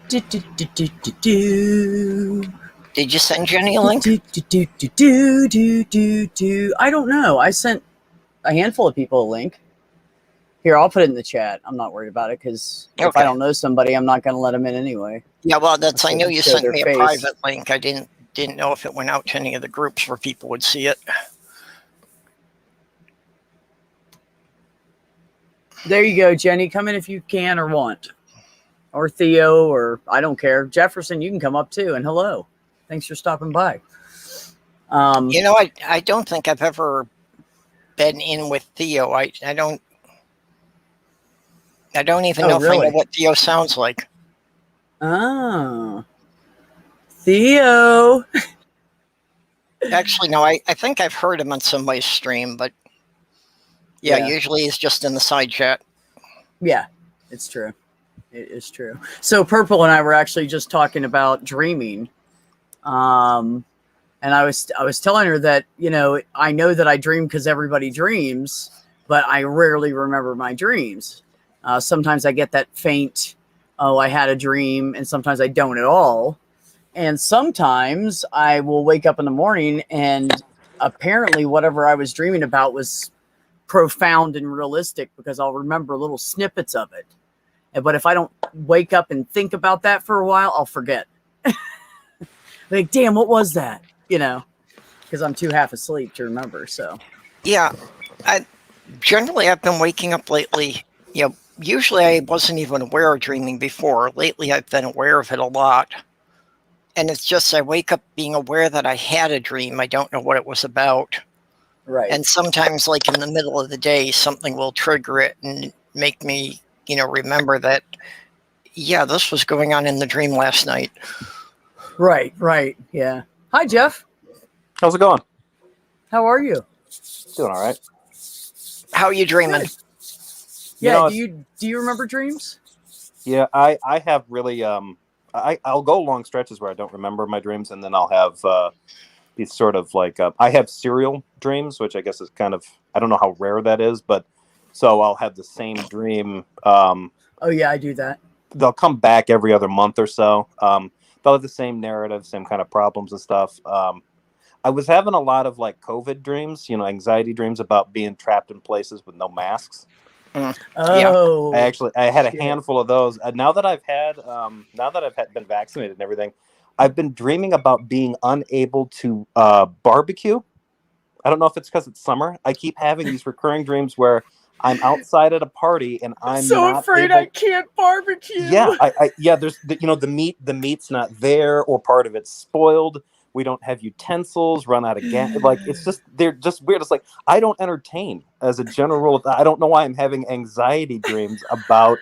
Do, do, do, do, do, do. Did you send Jenny a link? Do, do, do, do, do, do, do, do. I don't know. I sent a handful of people a link. Here, I'll put it in the chat. I'm not worried about it because if I Okay. don't know somebody, I'm not going to let them in anyway. Yeah, well, that's. I So know they you show sent their me a face. private link. I didn't know if it went out to any of the groups where people would see it. There you go, Jenny. Come in if you can or want. Or Theo, or I don't care. Jefferson, you can come up too. And hello. Thanks for stopping by. You know, I don't think I've ever been in with Theo. I don't even know if I know really? what Theo sounds like. Oh. Theo. Actually, no, I think I've heard him on somebody's stream, but yeah, usually he's just in the side chat. Yeah, it's true. It is true. So Purple and I were actually just talking about dreaming. And I was telling her that, you know, I know that I dream because everybody dreams, but I rarely remember my dreams. Sometimes I get that faint, oh, I had a dream, and sometimes I don't at all. And sometimes I will wake up in the morning and apparently whatever I was dreaming about was profound and realistic because I'll remember little snippets of it. But if I don't wake up and think about that for a while, I'll forget. Like, damn, what was that? You know, because I'm too half asleep to remember. So, yeah, I've been waking up lately. You know, usually I wasn't even aware of dreaming before. Lately, I've been aware of it a lot. And it's just I wake up being aware that I had a dream. I don't know what it was about. right. And sometimes, like in the middle of the day, something will trigger it and make me, remember that, yeah, this was going on in the dream last night. Right. Yeah. Hi, Jeff. How's it going? How are you? Doing all right. How are you dreaming? Good. Yeah. Do you remember dreams? Yeah, I have really I'll go long stretches where I don't remember my dreams, and then I'll have these sort of like I have serial dreams, which I guess is kind of, I don't know how rare that is, but so I'll have the same dream. Oh yeah, I do that. They'll come back every other month or so. They'll have the same narrative, same kind of problems and stuff. I was having a lot of like COVID dreams, anxiety dreams about being trapped in places with no masks. Oh, yeah. I had a handful of those. Now that I've been vaccinated and everything, I've been dreaming about being unable to barbecue. I don't know if it's because it's summer. I keep having these recurring dreams where I'm outside at a party and I'm so not afraid I can't barbecue. Yeah, there's the meat's not there, or part of it's spoiled. We don't have utensils, run out of gas. Like, it's just, they're just weird. It's like, I don't entertain as a general rule. I don't know why I'm having anxiety dreams about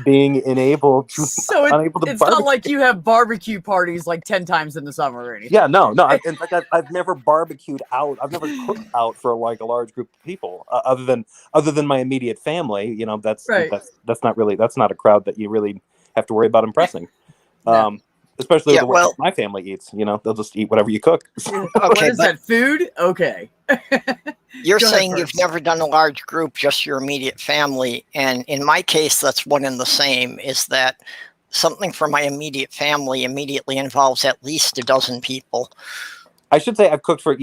being unable to barbecue. It's not like you have barbecue parties like 10 times in the summer or anything. Yeah, no. In fact, I've never barbecued out. I've never cooked out for like a large group of people, other than my immediate family. That's not a crowd that you really have to worry about impressing. No. Especially the way my family eats. They'll just eat whatever you cook. Okay, what is that, food? Okay. You're saying you've never done a large group, just your immediate family. And in my case, that's one and the same, is that something for my immediate family immediately involves at least a dozen people. I should say I've cooked for,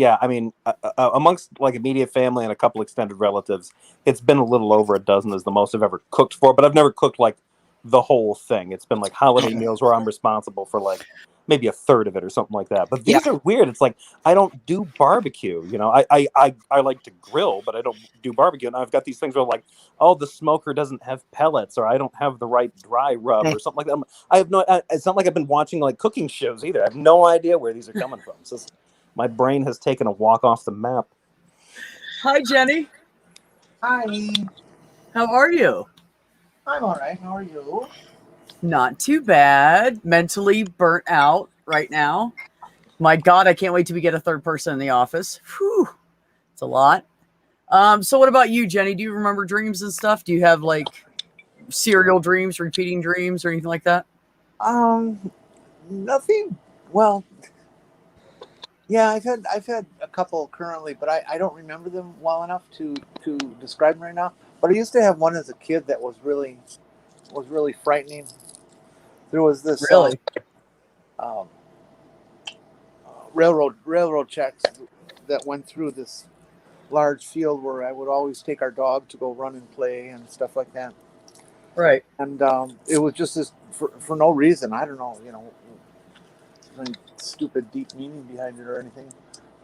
amongst like immediate family and a couple extended relatives, it's been a little over a dozen is the most I've ever cooked for, but I've never cooked like the whole thing. It's been like holiday meals where I'm responsible for like maybe a third of it or something like that. But these are weird. It's like, I don't do barbecue. I like to grill, but I don't do barbecue. And I've got these things where like, oh, the smoker doesn't have pellets, or I don't have the right dry rub or something like that. I have no, it's not like I've been watching like cooking shows either. I have no idea where these are coming from. So my brain has taken a walk off the map. Hi, Jenny. Hi. How are you? I'm all right. How are you? Not too bad. Mentally burnt out right now. My God, I can't wait till we get a third person in the office. Whew. It's a lot. So what about you, Jenny? Do you remember dreams and stuff? Do you have like serial dreams, repeating dreams, or anything like that? Nothing. Well, yeah, I've had a couple currently, but I don't remember them well enough to describe them right now. But I used to have one as a kid that was really frightening. There was this Really? um, railroad checks that went through this large field where I would always take our dog to go run and play and stuff like that. Right. And it was just this for no reason. I don't know, any stupid deep meaning behind it or anything.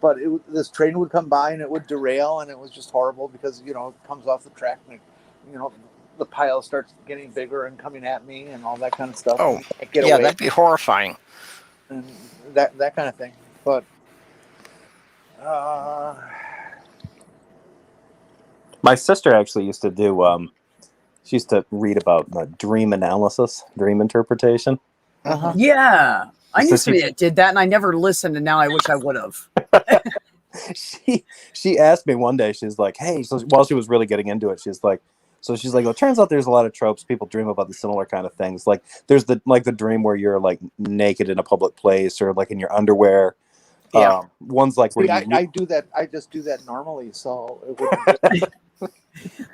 But this train would come by and it would derail, and it was just horrible because it comes off the track and the pile starts getting bigger and coming at me and all that kind of stuff. Oh, I get yeah, away that'd be horrifying. and that kind of thing. But My sister actually used to do. She used to read about dream analysis, dream interpretation. uh-huh. Yeah. I So knew somebody that did that, and I never listened, and now I wish I would have. She asked me one day. She's like, "Hey," so while she was really getting into it, she's like, "Well, it turns out there's a lot of tropes. People dream about the similar kind of things. Like there's the dream where you're like naked in a public place or like in your underwear. Yeah. One's like where I do that. I just do that normally, so it wouldn't.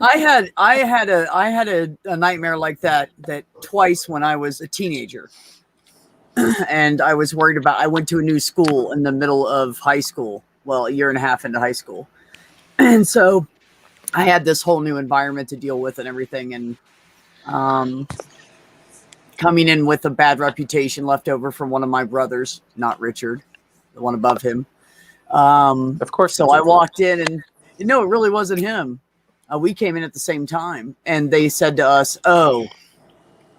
I had a nightmare like that twice when I was a teenager. And I was worried about, I went to a new school in the middle of high school. Well, a year and a half into high school. And so I had this whole new environment to deal with and everything. And coming in with a bad reputation left over from one of my brothers, not Richard, the one above him. of course. So I walked in and no, it really wasn't him. We came in at the same time and they said to us, "Oh,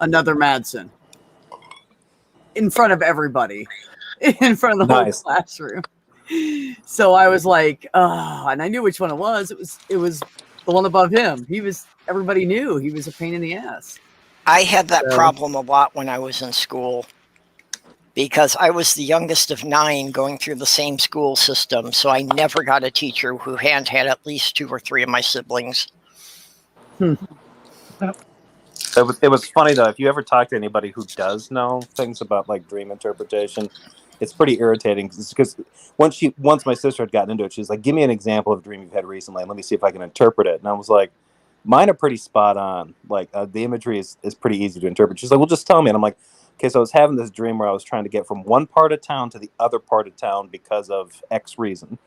another Madsen." In front of everybody, in front of the whole classroom. So I was like, oh, and I knew which one it was. It was the one above him. Everybody knew he was a pain in the ass. I had that problem a lot when I was in school because I was the youngest of 9 going through the same school system. So I never got a teacher who had at least 2 or 3 of my siblings. It was funny though. If you ever talk to anybody who does know things about like dream interpretation, it's pretty irritating because once my sister had gotten into it, she's like, "Give me an example of a dream you've had recently, and let me see if I can interpret it." And I was like, "Mine are pretty spot on. Like the imagery is pretty easy to interpret." She's like, "Well, just tell me." And I'm like, "Okay, so I was having this dream where I was trying to get from one part of town to the other part of town because of X reason."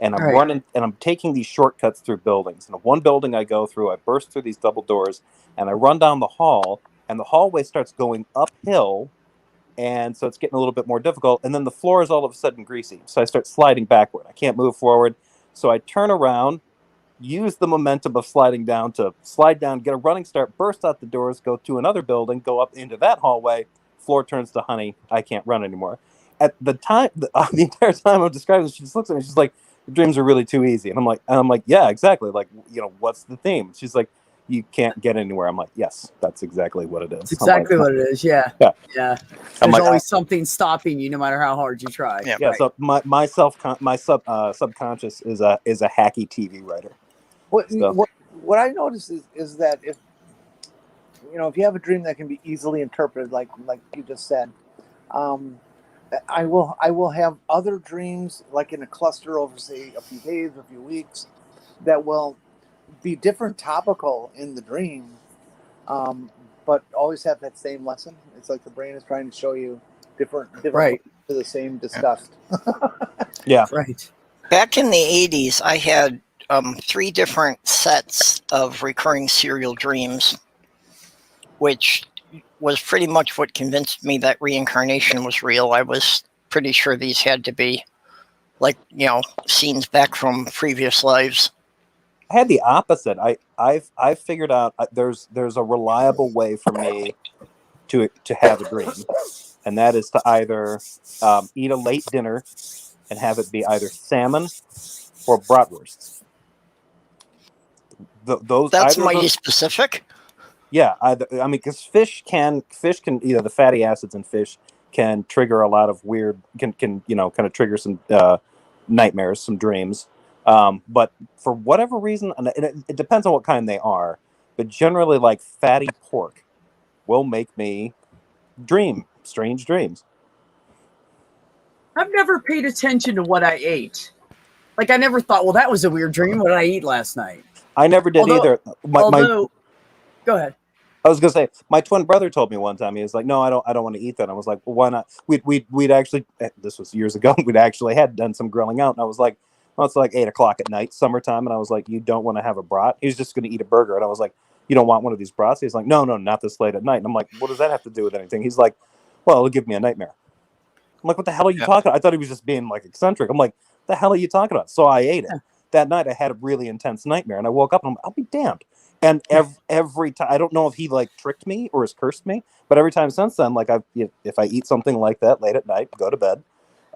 And I'm running and I'm taking these shortcuts through buildings. And one building I go through, I burst through these double doors and I run down the hall, and the hallway starts going uphill. And so it's getting a little bit more difficult. And then the floor is all of a sudden greasy. So I start sliding backward. I can't move forward. So I turn around, use the momentum of sliding down to slide down, get a running start, burst out the doors, go to another building, go up into that hallway. Floor turns to honey. I can't run anymore. At the time, the entire time I'm describing this, she just looks at me. She's like, "Your dreams are really too easy." And I'm like, "Yeah, exactly. Like, what's the theme?" She's like, "You can't get anywhere." I'm like, "Yes, that's exactly what it is." It's exactly what it is. Yeah. Yeah. Yeah. I'm There's like, always something stopping you no matter how hard you try. Yeah. yeah. So my subconscious is a hacky TV writer. What I notice is that if you have a dream that can be easily interpreted, like you just said, I will have other dreams like in a cluster over, say, a few days, a few weeks, that will be different topical in the dream, but always have that same lesson. It's like the brain is trying to show you different Right. to the same disgust. Yeah. Right. Back in the 80s, I had 3 different sets of recurring serial dreams, which was pretty much what convinced me that reincarnation was real. I was pretty sure these had to be like, scenes back from previous lives. I had the opposite. I've figured out there's a reliable way for me to have a dream, and that is to either eat a late dinner and have it be either salmon or bratwurst. That's mighty specific. Yeah, because fish can the fatty acids in fish can trigger a lot of weird kind of trigger some nightmares, some dreams. But for whatever reason, and it depends on what kind they are, but generally like fatty pork will make me dream strange dreams. I've never paid attention to what I ate. Like, I never thought, well, that was a weird dream. What did I eat last night? I never did either. Go ahead. I was gonna say my twin brother told me one time, he was like, "No, I don't want to eat that." I was like, "Well, why not?" We'd actually, this was years ago. We'd actually had done some grilling out, and I was like, "Well, it's like 8 o'clock at night, summertime," and I was like, "You don't want to have a brat?" He was just gonna eat a burger, and I was like, "You don't want one of these brats?" He's like, "No, no, not this late at night." And I'm like, "What does that have to do with anything?" He's like, "Well, it'll give me a nightmare." I'm like, "What the hell are you Yeah. talking about?" I thought he was just being like eccentric. I'm like, "The hell are you talking about?" So I ate it. That night I had a really intense nightmare, and I woke up and I'll be damned. And every time, I don't know if he like tricked me or has cursed me, but every time since then, like if I eat something like that late at night, go to bed,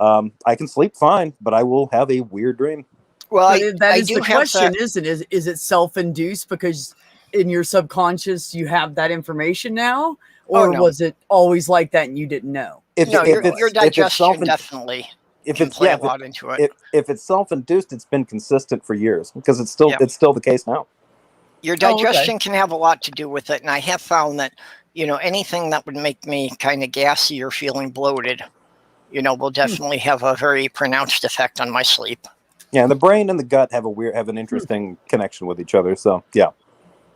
I can sleep fine, but I will have a weird dream. Well, But that I is do the have question, that. isn't it? Is it self-induced because in your subconscious you have that information now, Oh, or no. was it always like that and you didn't know? No, your If it's self digestion definitely if can it's play yeah a lot into it. if it's self-induced, it's been consistent for years because Yeah. it's still the case now. Your Oh, okay. digestion can have a lot to do with it, and I have found that anything that would make me kind of gassy or feeling bloated, will definitely have a very pronounced effect on my sleep. Yeah, and the brain and the gut have an interesting connection with each other. So yeah,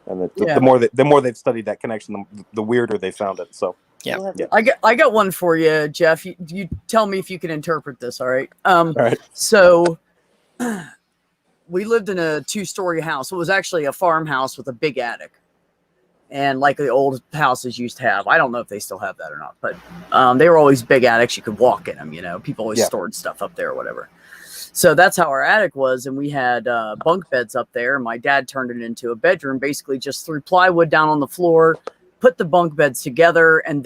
and Yeah. the more they've studied that connection, the weirder they found it. So Yeah. I got one for you, Jeff. You tell me if you can interpret this. All right. all right. So we lived in a 2-story house. It was actually a farmhouse with a big attic, and like the old houses used to have. I don't know if they still have that or not, but they were always big attics. You could walk in them. People always stored stuff up there or whatever. So that's how our attic was, and we had bunk beds up there. My dad turned it into a bedroom, basically just threw plywood down on the floor, put the bunk beds together, and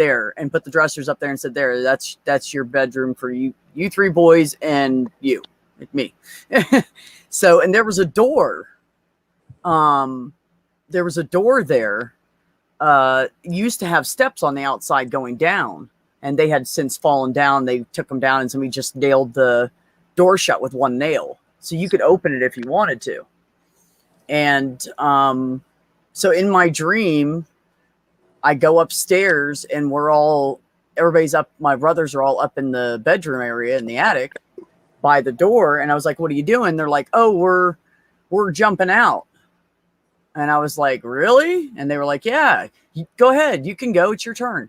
put the dressers up there and said, "There, that's your bedroom for you 3 boys and you, me." So, and there was a door. There was a door there. Used to have steps on the outside going down, and they had since fallen down. They took them down, and somebody just nailed the door shut with one nail, so you could open it if you wanted to. And so in my dream, I go upstairs, and everybody's up. My brothers are all up in the bedroom area in the attic by the door, and I was like, "What are you doing?" They're like, "Oh, we're jumping out." And I was like, "Really?" And they were like, "Yeah, go ahead, you can go, it's your turn."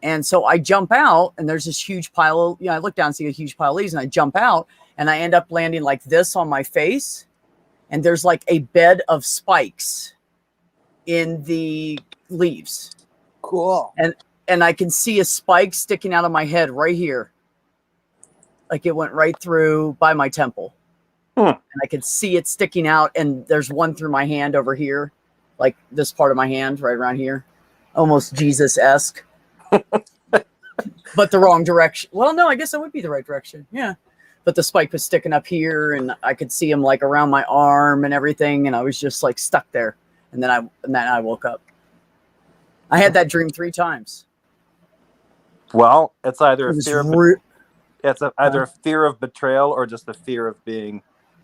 And so I jump out, and there's this huge pile of, I look down and see a huge pile of leaves, and I jump out, and I end up landing like this on my face, and there's like a bed of spikes in the leaves. Cool. And I can see a spike sticking out of my head right here. Like it went right through by my temple. And I could see it sticking out, and there's one through my hand over here, like this part of my hand right around here, almost Jesus-esque. But the wrong direction. Well, no, I guess that would be the right direction. Yeah. But the spike was sticking up here, and I could see him like around my arm and everything, and I was just like stuck there. And then I woke up. I had that dream 3 times. Well, it's either It a fear of betrayal or just a fear of being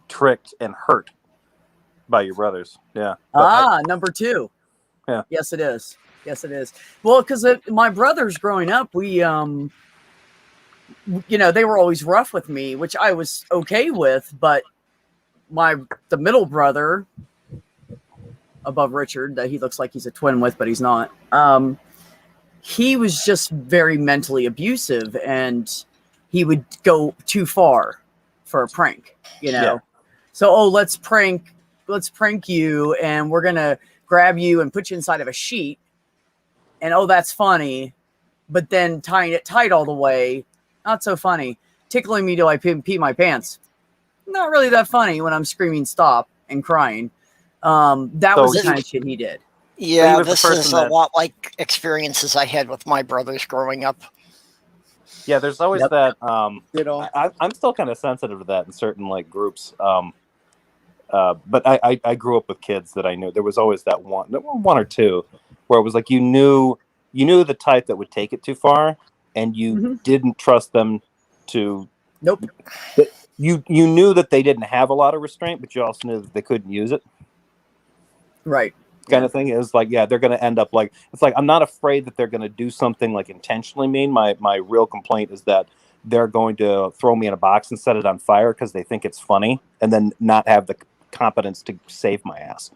tricked and hurt by your brothers. Yeah. Number 2. Yeah. Yes, it is. Yes, it is. Well, because my brothers growing up, we, they were always rough with me, which I was okay with. But the middle brother above Richard, that he looks like he's a twin with, but he's not. He was just very mentally abusive, and he would go too far for a prank, Yeah. So, let's prank you, and we're going to grab you and put you inside of a sheet. And, that's funny. But then tying it tight all the way, not so funny. Tickling me till I pee my pants. Not really that funny when I'm screaming stop and crying. That was the kind of shit he did. Yeah, was the this person is a that- lot like experiences I had with my brothers growing up. Yeah, there's always Yep. that. I'm still kind of sensitive to that in certain like groups. But I grew up with kids that I knew. There was always that one or two where it was like you knew the type that would take it too far, and you didn't trust them to. Nope. You knew that they didn't have a lot of restraint, but you also knew that they couldn't use it. Right. Kind of thing. Is like, yeah, they're going to end up like, it's like, I'm not afraid that they're going to do something like intentionally mean. My real complaint is that they're going to throw me in a box and set it on fire because they think it's funny, and then not have the competence to save my ass.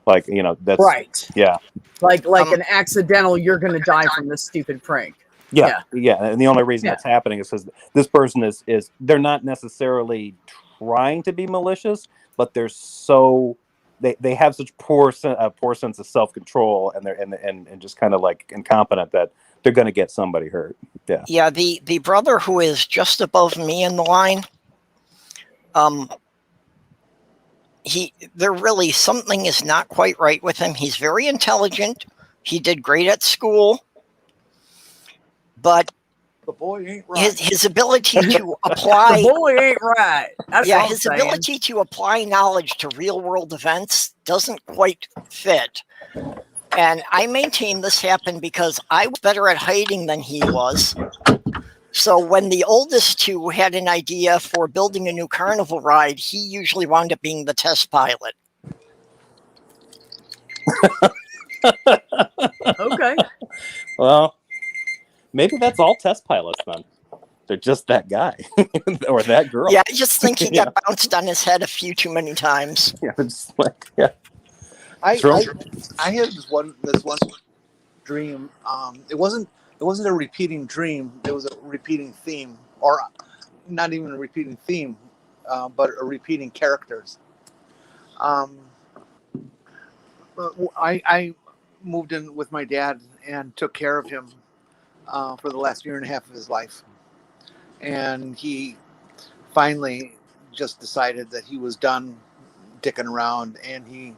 Like, that's Right. yeah. Like Um, an accidental, you're going to die from this stupid prank. Yeah, and the only reason Yeah. that's happening is because this person is they're not necessarily trying to be malicious, but they're so they have such poor sense of self control, and they're and just kind of like incompetent that they're going to get somebody hurt. Yeah. Yeah, the brother who is just above me in the line, there really something is not quite right with him. He's very intelligent. He did great at school, but The boy ain't right. his ability to The apply boy ain't right. That's what I'm his saying. ability to apply knowledge to real world events doesn't quite fit. And I maintain this happened because I was better at hiding than he was. So when the oldest two had an idea for building a new carnival ride, he usually wound up being the test pilot. Okay. Well, maybe that's all test pilots then. They're just that guy or that girl. Yeah, I just think he Yeah. got bounced on his head a few too many times. Yeah, it's like, yeah. I True. I had this one dream. It wasn't a repeating dream. It was a repeating theme, or not even a repeating theme, but a repeating characters. I moved in with my dad and took care of him for the last year and a half of his life, and he finally just decided that he was done dicking around, and he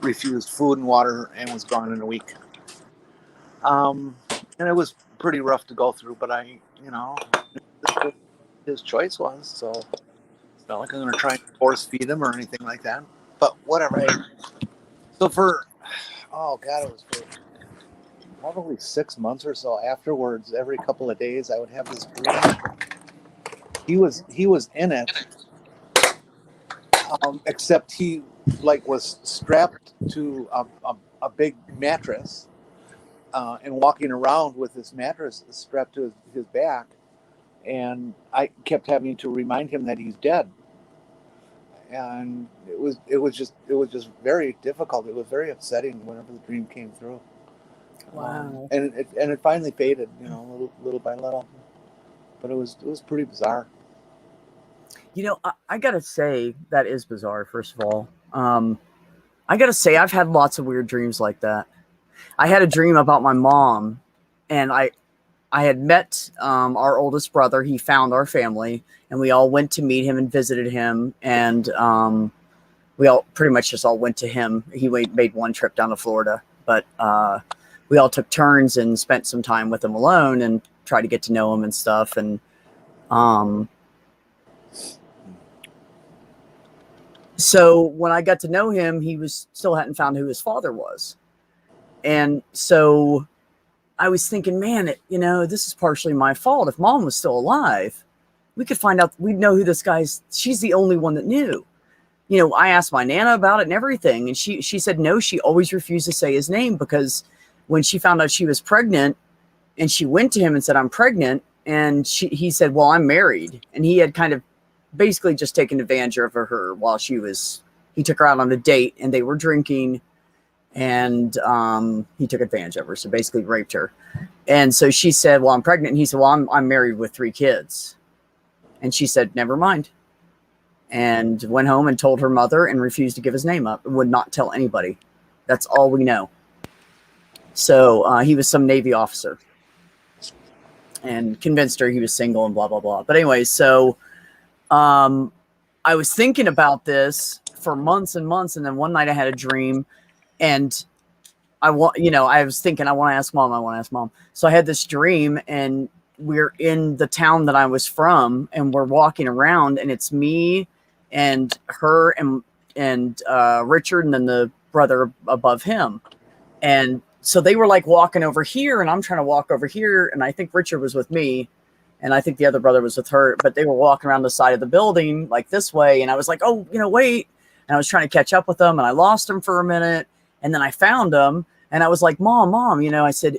refused food and water and was gone in a week. And it was pretty rough to go through, but his choice was, so it's not like I'm going to try and force feed him or anything like that, but whatever. So it was for probably 6 months or so afterwards, every couple of days I would have this dream. He was in it, except he was strapped to a big mattress and walking around with this mattress strapped to his back, and I kept having to remind him that he's dead, and it was just very difficult. It was very upsetting whenever the dream came through. Wow. And it finally faded, little by little, but it was pretty bizarre. I gotta say that is bizarre. First of all, I gotta say I've had lots of weird dreams like that. I had a dream about my mom, and I had met our oldest brother. He found our family, and we all went to meet him and visited him, and we all pretty much just all went to him. He made one trip down to Florida, but we all took turns and spent some time with him alone and tried to get to know him and stuff. And so when I got to know him, he still hadn't found who his father was. And so I was thinking, man, this is partially my fault. If mom was still alive, we could find out, we'd know who this guy's, she's the only one that knew. I asked my Nana about it and everything. And she said, no, she always refused to say his name, because when she found out she was pregnant and she went to him and said, I'm pregnant. And he said, well, I'm married. And he had kind of basically just taken advantage of her while he took her out on a date and they were drinking, and he took advantage of her. So basically raped her. And so she said, well, I'm pregnant. And he said, well, I'm married with 3 kids. And she said, never mind. And went home and told her mother and refused to give his name up and would not tell anybody. That's all we know. So he was some Navy officer and convinced her he was single and blah, blah, blah. But anyway, so I was thinking about this for months and months. And then one night I had a dream, and I was thinking, I want to ask mom. So I had this dream, and we're in the town that I was from, and we're walking around, and it's me and her and Richard, and then the brother above him. And so they were like walking over here, and I'm trying to walk over here. And I think Richard was with me, and I think the other brother was with her, but they were walking around the side of the building like this way. And I was like, oh, wait. And I was trying to catch up with them, and I lost them for a minute. And then I found them, and I was like, mom, I said,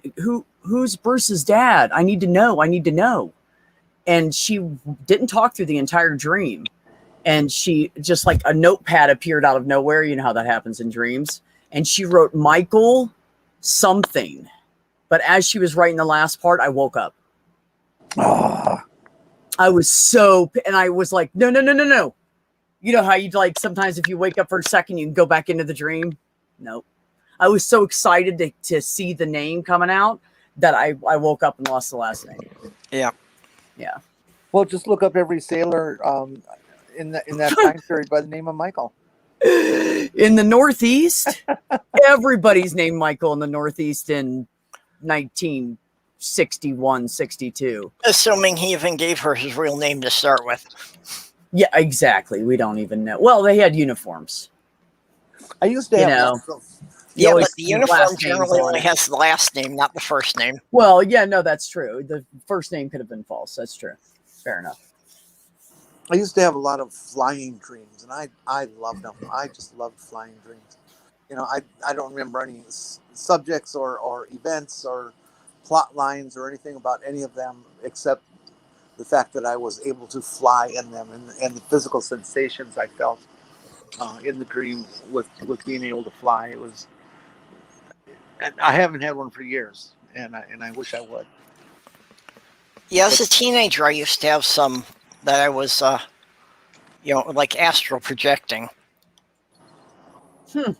who's Bruce's dad? I need to know. And she didn't talk through the entire dream. And she just, like, a notepad appeared out of nowhere. You know how that happens in dreams. and she wrote Michael something. But as she was writing the last part, I woke up. Ah, I was so, and I was like, no, no, no, no, no. You know how you like sometimes if you wake up for a second, you can go back into the dream? Nope. I was so excited to see the name coming out that I woke up and lost the last name. Yeah. Yeah. well, just look up every sailor in that time period by the name of Michael. In the Northeast, everybody's named Michael in the Northeast in 1961, 62. Assuming he even gave her his real name to start with. Yeah, exactly. We don't even know. Well, they had uniforms. I used to You have know. lots of- You Yeah, always but the see uniform last names generally on only it. has the last name, not the first name. Well, yeah, no, that's true. The first name could have been false. That's true. Fair enough. I used to have a lot of flying dreams, and I loved them. I just loved flying dreams. You know, I don't remember any subjects or events or plot lines or anything about any of them except the fact that I was able to fly in them and the physical sensations I felt in the dream with being able to fly. It was, and I haven't had one for years, and I wish I would. Yeah, as a teenager, I used to have some that I was, like astral projecting. Hmm.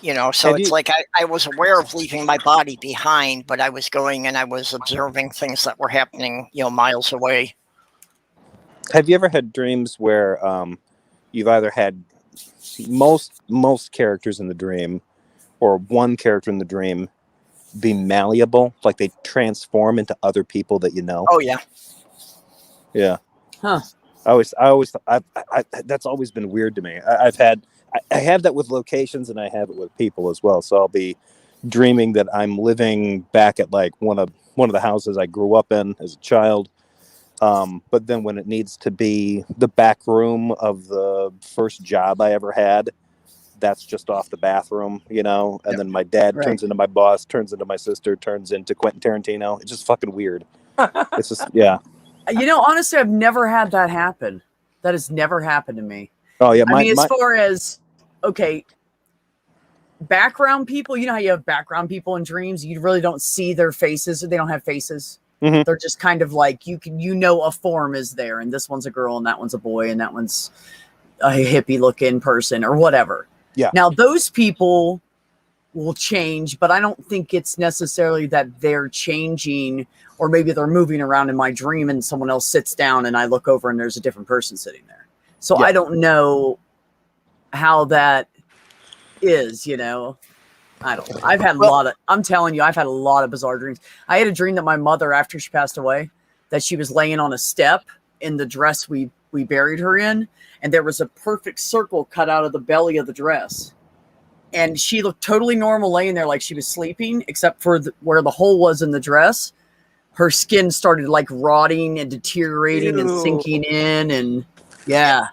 You know, so Have it's you- like I was aware of leaving my body behind, but I was going and I was observing things that were happening, miles away. Have you ever had dreams where you've either had most characters in the dream or one character in the dream be malleable, like they transform into other people that you know? Oh, yeah. Yeah. Huh. That's always been weird to me. I have that with locations and I have it with people as well. So I'll be dreaming that I'm living back at like one of the houses I grew up in as a child. But then when it needs to be the back room of the first job I ever had, that's just off the bathroom, and Yep. then my dad Right. turns into my boss, turns into my sister, turns into Quentin Tarantino. It's just fucking weird. It's just, yeah. Honestly, I've never had that happen. That has never happened to me. Oh yeah. I mean, as far as, okay, background people, you know how you have background people in dreams? You really don't see their faces, or they don't have faces. Mhm. They're just kind of like, a form is there, and this one's a girl, and that one's a boy, and that one's a hippie looking person, or whatever. Yeah. Now, those people will change, but I don't think it's necessarily that they're changing, or maybe they're moving around in my dream and someone else sits down and I look over and there's a different person sitting there. So Yeah. I don't know how that is, I don't know. I've had I'm telling you, I've had a lot of bizarre dreams. I had a dream that my mother, after she passed away, that she was laying on a step in the dress we buried her in, and there was a perfect circle cut out of the belly of the dress. And she looked totally normal laying there like she was sleeping, except for where the hole was in the dress. Her skin started like rotting and deteriorating and sinking in. And yeah.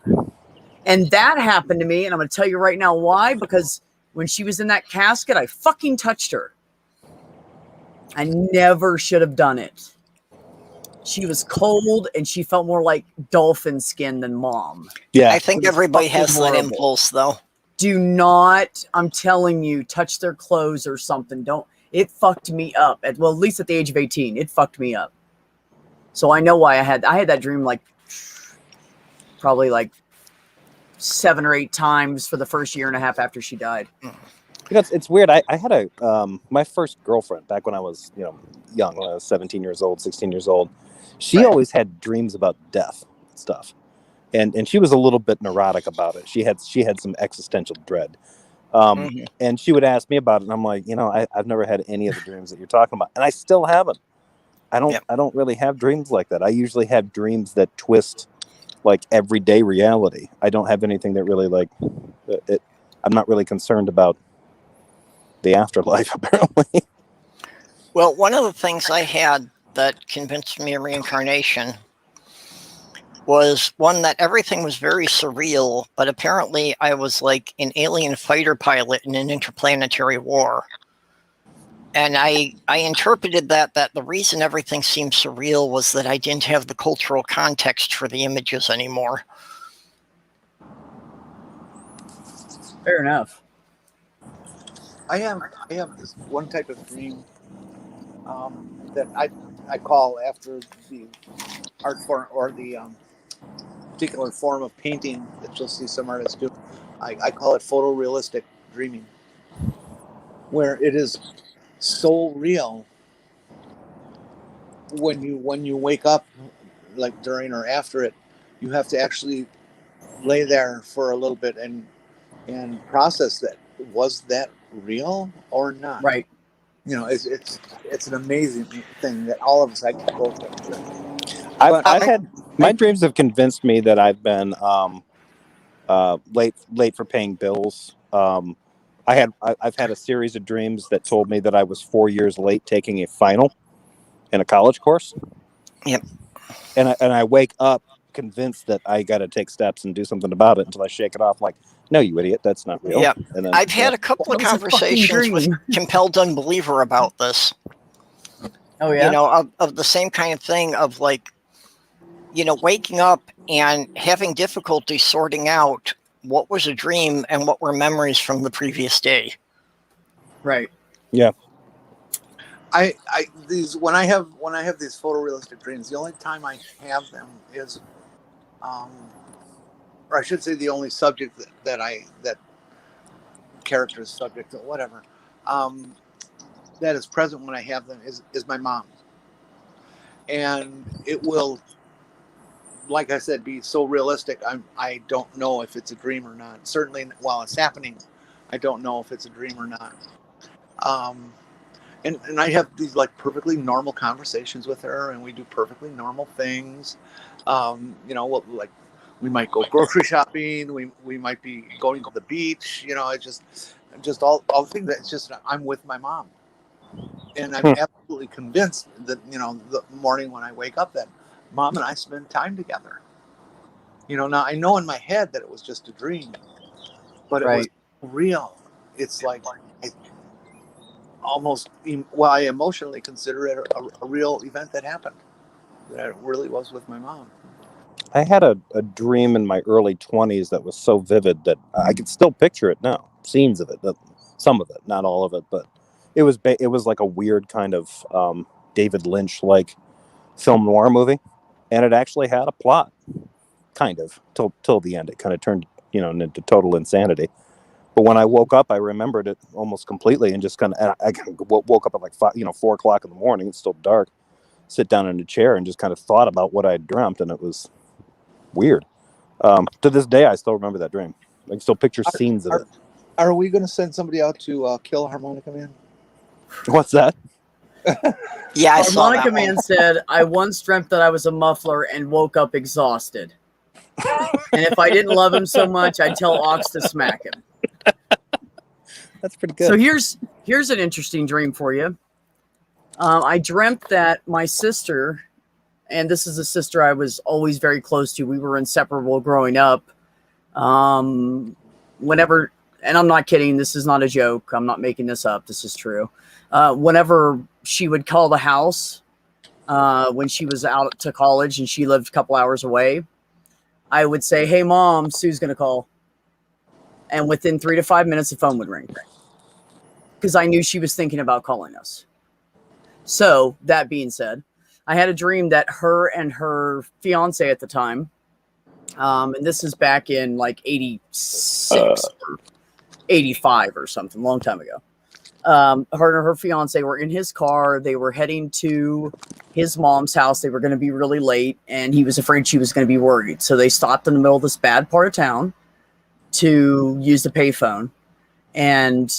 And that happened to me. And I'm going to tell you right now why. Because when she was in that casket, I fucking touched her. I never should have done it. She was cold and she felt more like dolphin skin than mom. Yeah. I think It was everybody fucking has that horrible. impulse, though. Do not, I'm telling you, touch their clothes or something. It fucked me up. At least at the age of 18, it fucked me up. So I know why I had that dream probably like 7 or 8 times for the first year and a half after she died. It's weird. I had my first girlfriend back when I was, young, when I was 17 years old, 16 years old. She Right. always had dreams about death stuff. And she was a little bit neurotic about it. She had some existential dread. And she would ask me about it, and I'm like, I've never had any of the dreams that you're talking about, and I still haven't. I don't really have dreams like that. I usually have dreams that twist like everyday reality. I don't have anything that really I'm not really concerned about the afterlife, apparently. Well, one of the things I had that convinced me of reincarnation was one that everything was very surreal, but apparently I was like an alien fighter pilot in an interplanetary war. And I interpreted that the reason everything seemed surreal was that I didn't have the cultural context for the images anymore. Fair enough. I have this one type of dream that I call after the art form or the particular form of painting that you'll see some artists do. I call it photorealistic dreaming, where it is so real when you wake up, like during or after it, you have to actually lay there for a little bit and process that. Was that real or not? Right. You know, it's an amazing thing that all of us I can go through. I've had my dreams have convinced me that I've been late for paying bills. I've had a series of dreams that told me that I was 4 years late taking a final in a college course. Yep. And I wake up convinced that I got to take steps and do something about it until I shake it off. Like, no, you idiot, that's not real. Yeah. And then, I've had a couple of That was a fucking conversations with dream. Compelled Unbeliever about this. Oh yeah. You know, of the same kind of thing of like, you know, waking up and having difficulty sorting out what was a dream and what were memories from the previous day. Right. I these when I have these photorealistic dreams, the only time I have them is, or I should say, the only subject that character is subject to whatever, that is present when I have them is my mom, and it will, like I said, be so realistic. I don't know if it's a dream or not. Certainly, while it's happening, I don't know if it's a dream or not. And I have these like perfectly normal conversations with her, and we do perfectly normal things. You know, like we might go grocery shopping. We might be going to the beach. You know, it's just all things that it's just I'm with my mom, and I'm absolutely convinced that, you know, the morning when I wake up that Mom and I spend time together. You know, now I know in my head that it was just a dream, but it was real. It's like I almost, well, I emotionally consider it a real event that happened. That it really was with my mom. I had a dream in my early 20s that was so vivid that I could still picture it now. Scenes of it, some of it, not all of it, but it was like a weird kind of David Lynch like film noir movie, and it actually had a plot, kind of till the end. It kind of turned, you know, into total insanity. But when I woke up, I remembered it almost completely, and just kind of I woke up at like 4 o'clock in the morning. It's still dark. Sit down in a chair and just kind of thought about what I had dreamt, and it was weird. To this day, I still remember that dream. I can still picture scenes of it. Are we going to send somebody out to kill Harmonica Man? What's that? Yeah, I saw Harmonica that Man one. said, I once dreamt that I was a muffler and woke up exhausted. And if I didn't love him so much, I'd tell Ox to smack him. That's pretty good. So here's an interesting dream for you. I dreamt that my sister, and this is a sister I was always very close to. We were inseparable growing up. Whenever, and I'm not kidding, this is not a joke. I'm not making this up. This is true. Whenever she would call the house, when she was out to college and she lived a couple hours away, I would say, "Hey, Mom, Sue's going to call." And within 3 to 5 minutes, the phone would ring, because I knew she was thinking about calling us. So that being said, I had a dream that her and her fiance at the time, and this is back in like 86 or 85 or something, long time ago. Her and her fiance were in his car. They were heading to his mom's house. They were going to be really late, and he was afraid she was going to be worried. So they stopped in the middle of this bad part of town to use the payphone. And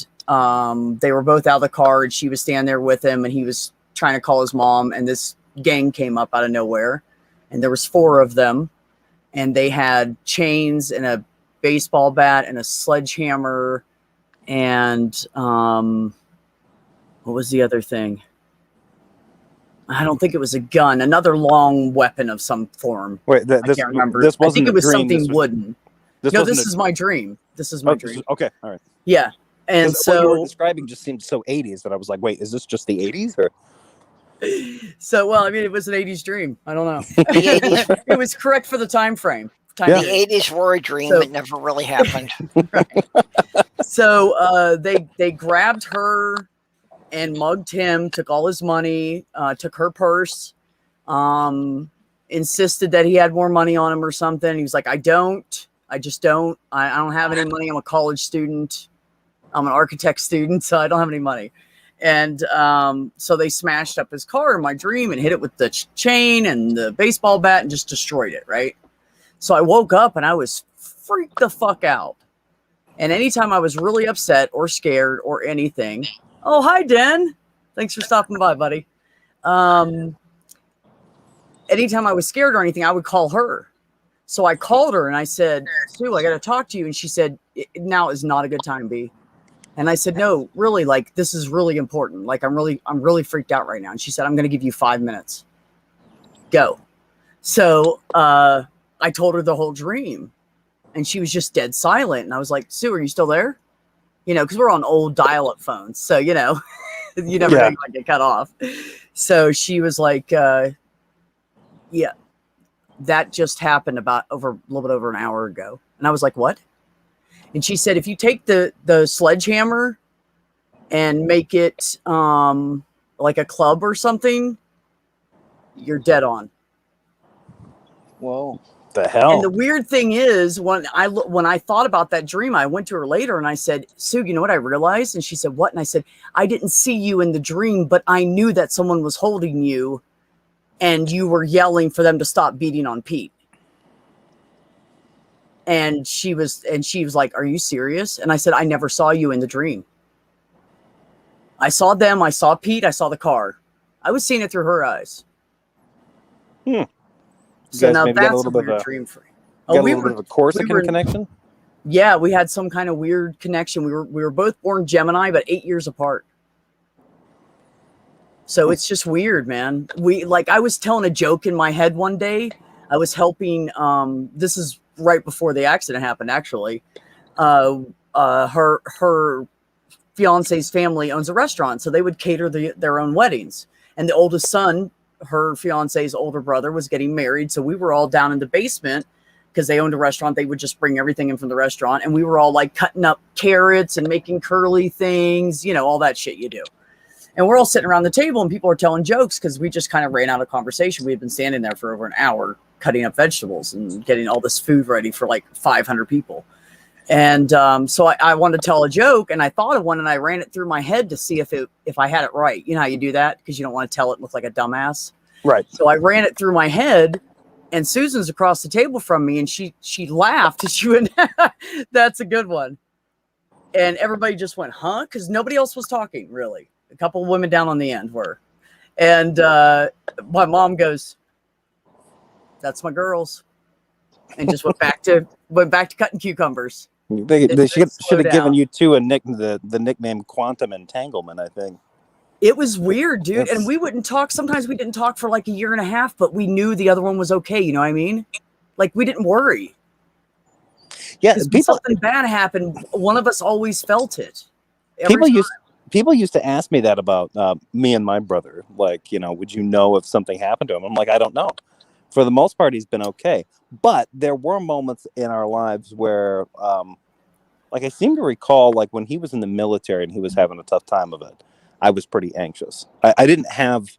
they were both out of the car, and she was standing there with him, and he was trying to call his mom, and this gang came up out of nowhere, and there was 4 of them, and they had chains and a baseball bat and a sledgehammer, and what was the other thing? I don't think it was a gun, another long weapon of some form. Wait, I can't remember. This I wasn't think it a was dream. something wooden. This is my dream. This is my dream. Okay, all right. Yeah. And What you were so, describing just seemed so 80s that I was like, wait, is this just the 80s? Or well, I mean, it was an 80s dream. I don't know. The 80s, It was correct for the time frame. Yeah. the 80s were a dream So- that never really happened. So they grabbed her and mugged him, took all his money, took her purse, insisted that he had more money on him or something. He was like, I just don't. I don't have any money. I'm a college student. I'm an architect student, so I don't have any money. And so they smashed up his car in my dream and hit it with the chain and the baseball bat and just destroyed it, right? So I woke up and I was freaked the fuck out. And anytime I was really upset or scared or anything, oh, hi, Den. Thanks for stopping by, buddy. Anytime I was scared or anything, I would call her. So I called her and I said, Sue, I got to talk to you. And she said, now is not a good time, B. And I said, no, really, like, this is really important. Like, I'm really freaked out right now. And she said, I'm going to give you 5 minutes. Go. So I told her the whole dream. And she was just dead silent. And I was like, Sue, are you still there? You know, because we're on old dial-up phones. So, you know, you never know you might get cut off. So she was like, yeah, that just happened about a little bit over an hour ago. And I was like, what? And she said, if you take the sledgehammer and make it like a club or something, you're dead on. Whoa. The hell? And the weird thing is, when I thought about that dream, I went to her later and I said, Sue, you know what I realized? And she said, what? And I said, I didn't see you in the dream, but I knew that someone was holding you and you were yelling for them to stop beating on Pete. And she was like, are you serious? And I said, I never saw you in the dream. I saw them. I saw Pete. I saw the car. I was seeing it through her eyes. So now that's a weird dream for me. Got a little bit of a Corsican connection? Yeah, we had some kind of weird connection. We were both born Gemini, but 8 years apart. So it's just weird, man. I was telling a joke in my head one day. I was helping, this is right before the accident happened, actually. Her fiance's family owns a restaurant, so they would cater their own weddings. And the oldest son, her fiance's older brother, was getting married, so we were all down in the basement because they owned a restaurant. They would just bring everything in from the restaurant, and we were all like cutting up carrots and making curly things, you know, all that shit you do. And we're all sitting around the table and people are telling jokes because we just kind of ran out of conversation. We had been standing there for over an hour cutting up vegetables and getting all this food ready for like 500 people. And so I wanted to tell a joke, and I thought of one and I ran it through my head to see if I had it right. You know how you do that? Because you don't want to tell it look like a dumbass. Right. So I ran it through my head, and Susan's across the table from me, and she laughed and she went, that's a good one. And everybody just went, huh? Because nobody else was talking, really. A couple of women down on the end were. And my mom goes, that's my girls. And just went back to cutting cucumbers. They should have given you two the nickname Quantum Entanglement, I think. It was weird, dude. And we wouldn't talk. Sometimes we didn't talk for like a year and a half, but we knew the other one was okay. You know what I mean? Like, we didn't worry. Yeah, when something bad happened, one of us always felt it. People used to ask me that about me and my brother. Like, you know, would you know if something happened to him? I'm like, I don't know. For the most part, he's been okay. But there were moments in our lives where, like, I seem to recall, like, when he was in the military and he was having a tough time of it, I was pretty anxious. I didn't have,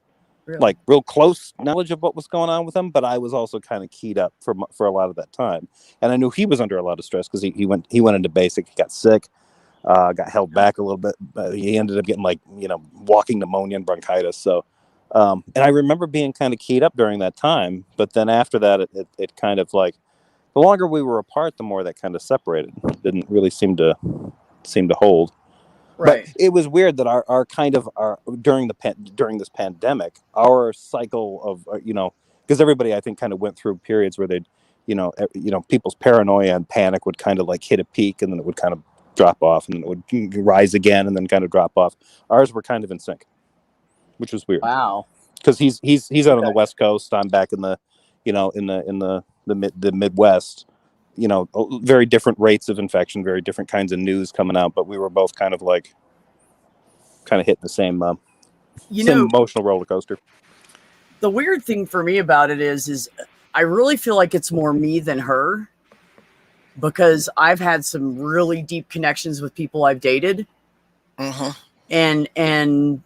like, real close knowledge of what was going on with him, but I was also kind of keyed up for a lot of that time. And I knew he was under a lot of stress because he went into basic, he got sick, got held back a little bit. He ended up getting, like, you know, walking pneumonia and bronchitis. So, and I remember being kind of keyed up during that time, but then after that, it kind of, like, the longer we were apart, the more that kind of separated. It didn't really seem to hold. Right. But it was weird that our during this pandemic, our cycle of, you know, because everybody, I think, kind of went through periods where they'd, you know, people's paranoia and panic would kind of, like, hit a peak, and then it would kind of drop off, and then it would rise again and then kind of drop off. Ours were kind of in sync, which was weird. Wow. Because he's out on the West Coast. I'm back in the, you know, in the Midwest. You know, very different rates of infection, very different kinds of news coming out, but we were both kind of hitting the same emotional roller coaster. The weird thing for me about it is I really feel like it's more me than her. because I've had some really deep connections with people I've dated. Hmm. And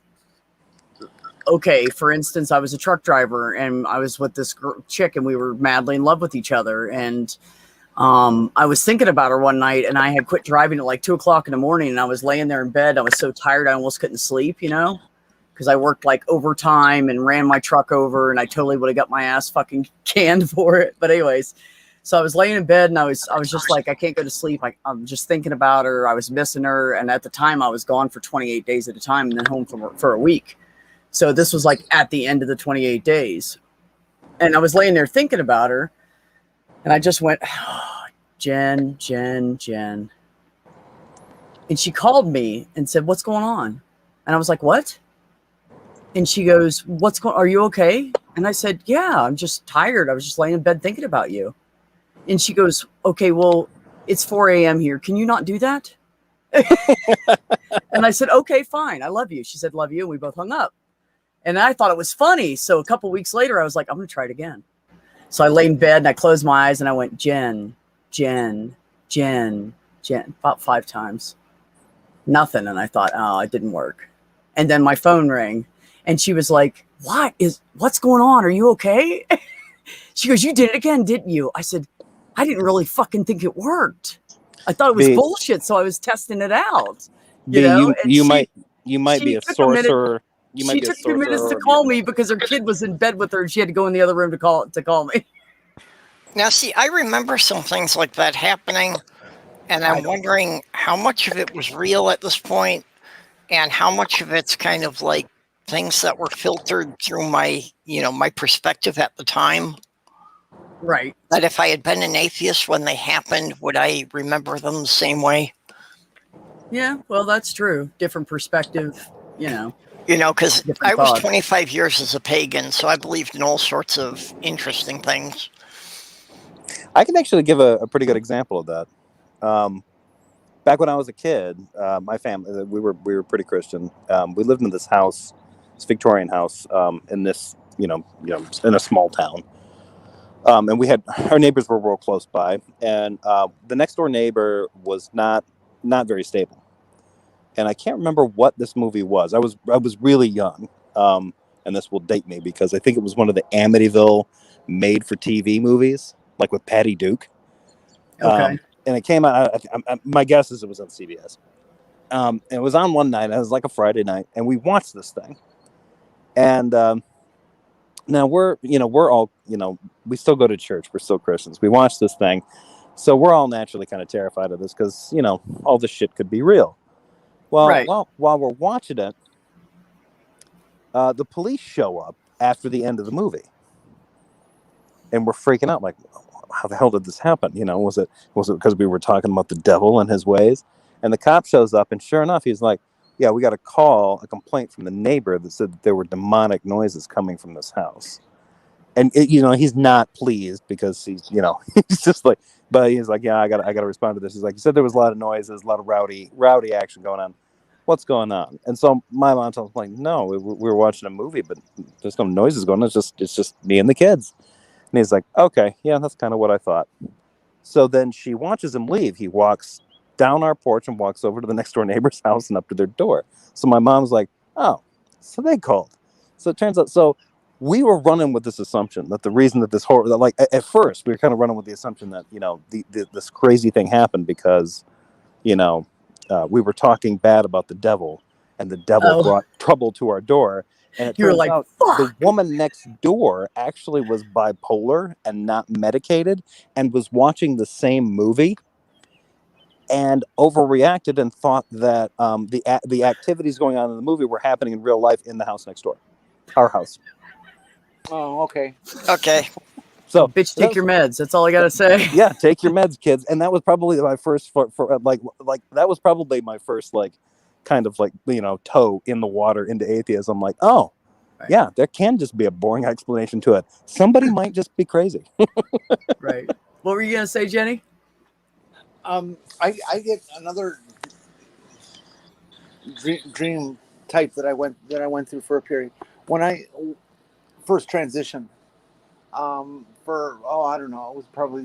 okay, for instance, I was a truck driver and I was with this chick and we were madly in love with each other. And I was thinking about her one night and I had quit driving at like 2 o'clock in the morning and I was laying there in bed. I was so tired. I almost couldn't sleep, you know, because I worked like overtime and ran my truck over and I totally would have got my ass fucking canned for it. But anyways, so I was laying in bed and I was just like, I can't go to sleep. I'm just thinking about her. I was missing her. And at the time I was gone for 28 days at a time and then home for a week. So this was like at the end of the 28 days. And I was laying there thinking about her. And I just went, oh, Jen. And she called me and said, what's going on? And I was like, what? And she goes, are you okay? And I said, yeah, I'm just tired. I was just laying in bed thinking about you. And she goes, okay, well, it's 4 a.m. here. Can you not do that? And I said, okay, fine. I love you. She said, love you. And we both hung up. And I thought it was funny. So a couple weeks later, I was like, I'm going to try it again. So I lay in bed and I closed my eyes and I went, Jen, about 5 times. Nothing. And I thought, oh, it didn't work. And then my phone rang and she was like, what's going on? Are you okay? She goes, you did it again, didn't you? I said, I didn't really fucking think it worked. I thought it was bullshit. So I was testing it out. You might be a sorcerer. She took 2 minutes to call me because her kid was in bed with her and she had to go in the other room to call me. Now, see, I remember some things like that happening, and I'm wondering how much of it was real at this point, and how much of it's kind of like things that were filtered through my perspective at the time. Right. That if I had been an atheist when they happened, would I remember them the same way? Yeah, well, that's true. Different perspective, because I was thoughts. 25 years as a pagan, so I believed in all sorts of interesting things. I can actually give a pretty good example of that. Back when I was a kid, my family, we were pretty Christian. We lived in this house, this Victorian house, in this, in a small town. And we had, our neighbors were real close by, and the next door neighbor was not very stable. And I can't remember what this movie was. I was really young, and this will date me because I think it was one of the Amityville made-for-TV movies, like with Patty Duke. Okay. And it came out. My guess is it was on CBS. And it was on one night. It was like a Friday night, and we watched this thing. And now we're all, we still go to church. We're still Christians. We watch this thing, so we're all naturally kind of terrified of this because all this shit could be real. Well, right. while we're watching it, the police show up after the end of the movie, and we're freaking out like, how the hell did this happen? Was it because we were talking about the devil and his ways? And the cop shows up, and sure enough, he's like, yeah, we got a complaint from the neighbor that said that there were demonic noises coming from this house. And he's not pleased because he's he's just like, but he's like, yeah, I got to respond to this. He's like, you said there was a lot of noises, a lot of rowdy action going on. What's going on? And so my mom told me, like, no, we were watching a movie, but there's no noises going on. It's just me and the kids. And he's like, okay, yeah, that's kind of what I thought. So then she watches him leave. He walks down our porch and walks over to the next door neighbor's house and up to their door. So my mom's like, oh, so they called. So it turns out, so we were running with this assumption that the reason that this horror, that like at first we were kind of running with the assumption that this crazy thing happened because we were talking bad about the devil, and the devil brought trouble to our door. And it turns out the woman next door actually was bipolar and not medicated, and was watching the same movie and overreacted and thought that the activities going on in the movie were happening in real life in the house next door, our house. Oh, okay. Okay. So, bitch, take your meds. That's all I gotta say. Yeah, take your meds, kids. And that was probably my first that was probably my first kind of toe in the water into atheism. Like, oh, right. Yeah, there can just be a boring explanation to it. Somebody might just be crazy. Right. What were you gonna say, Jenny? I get another dream type that I went through for a period when I first transitioned. I don't know, it was probably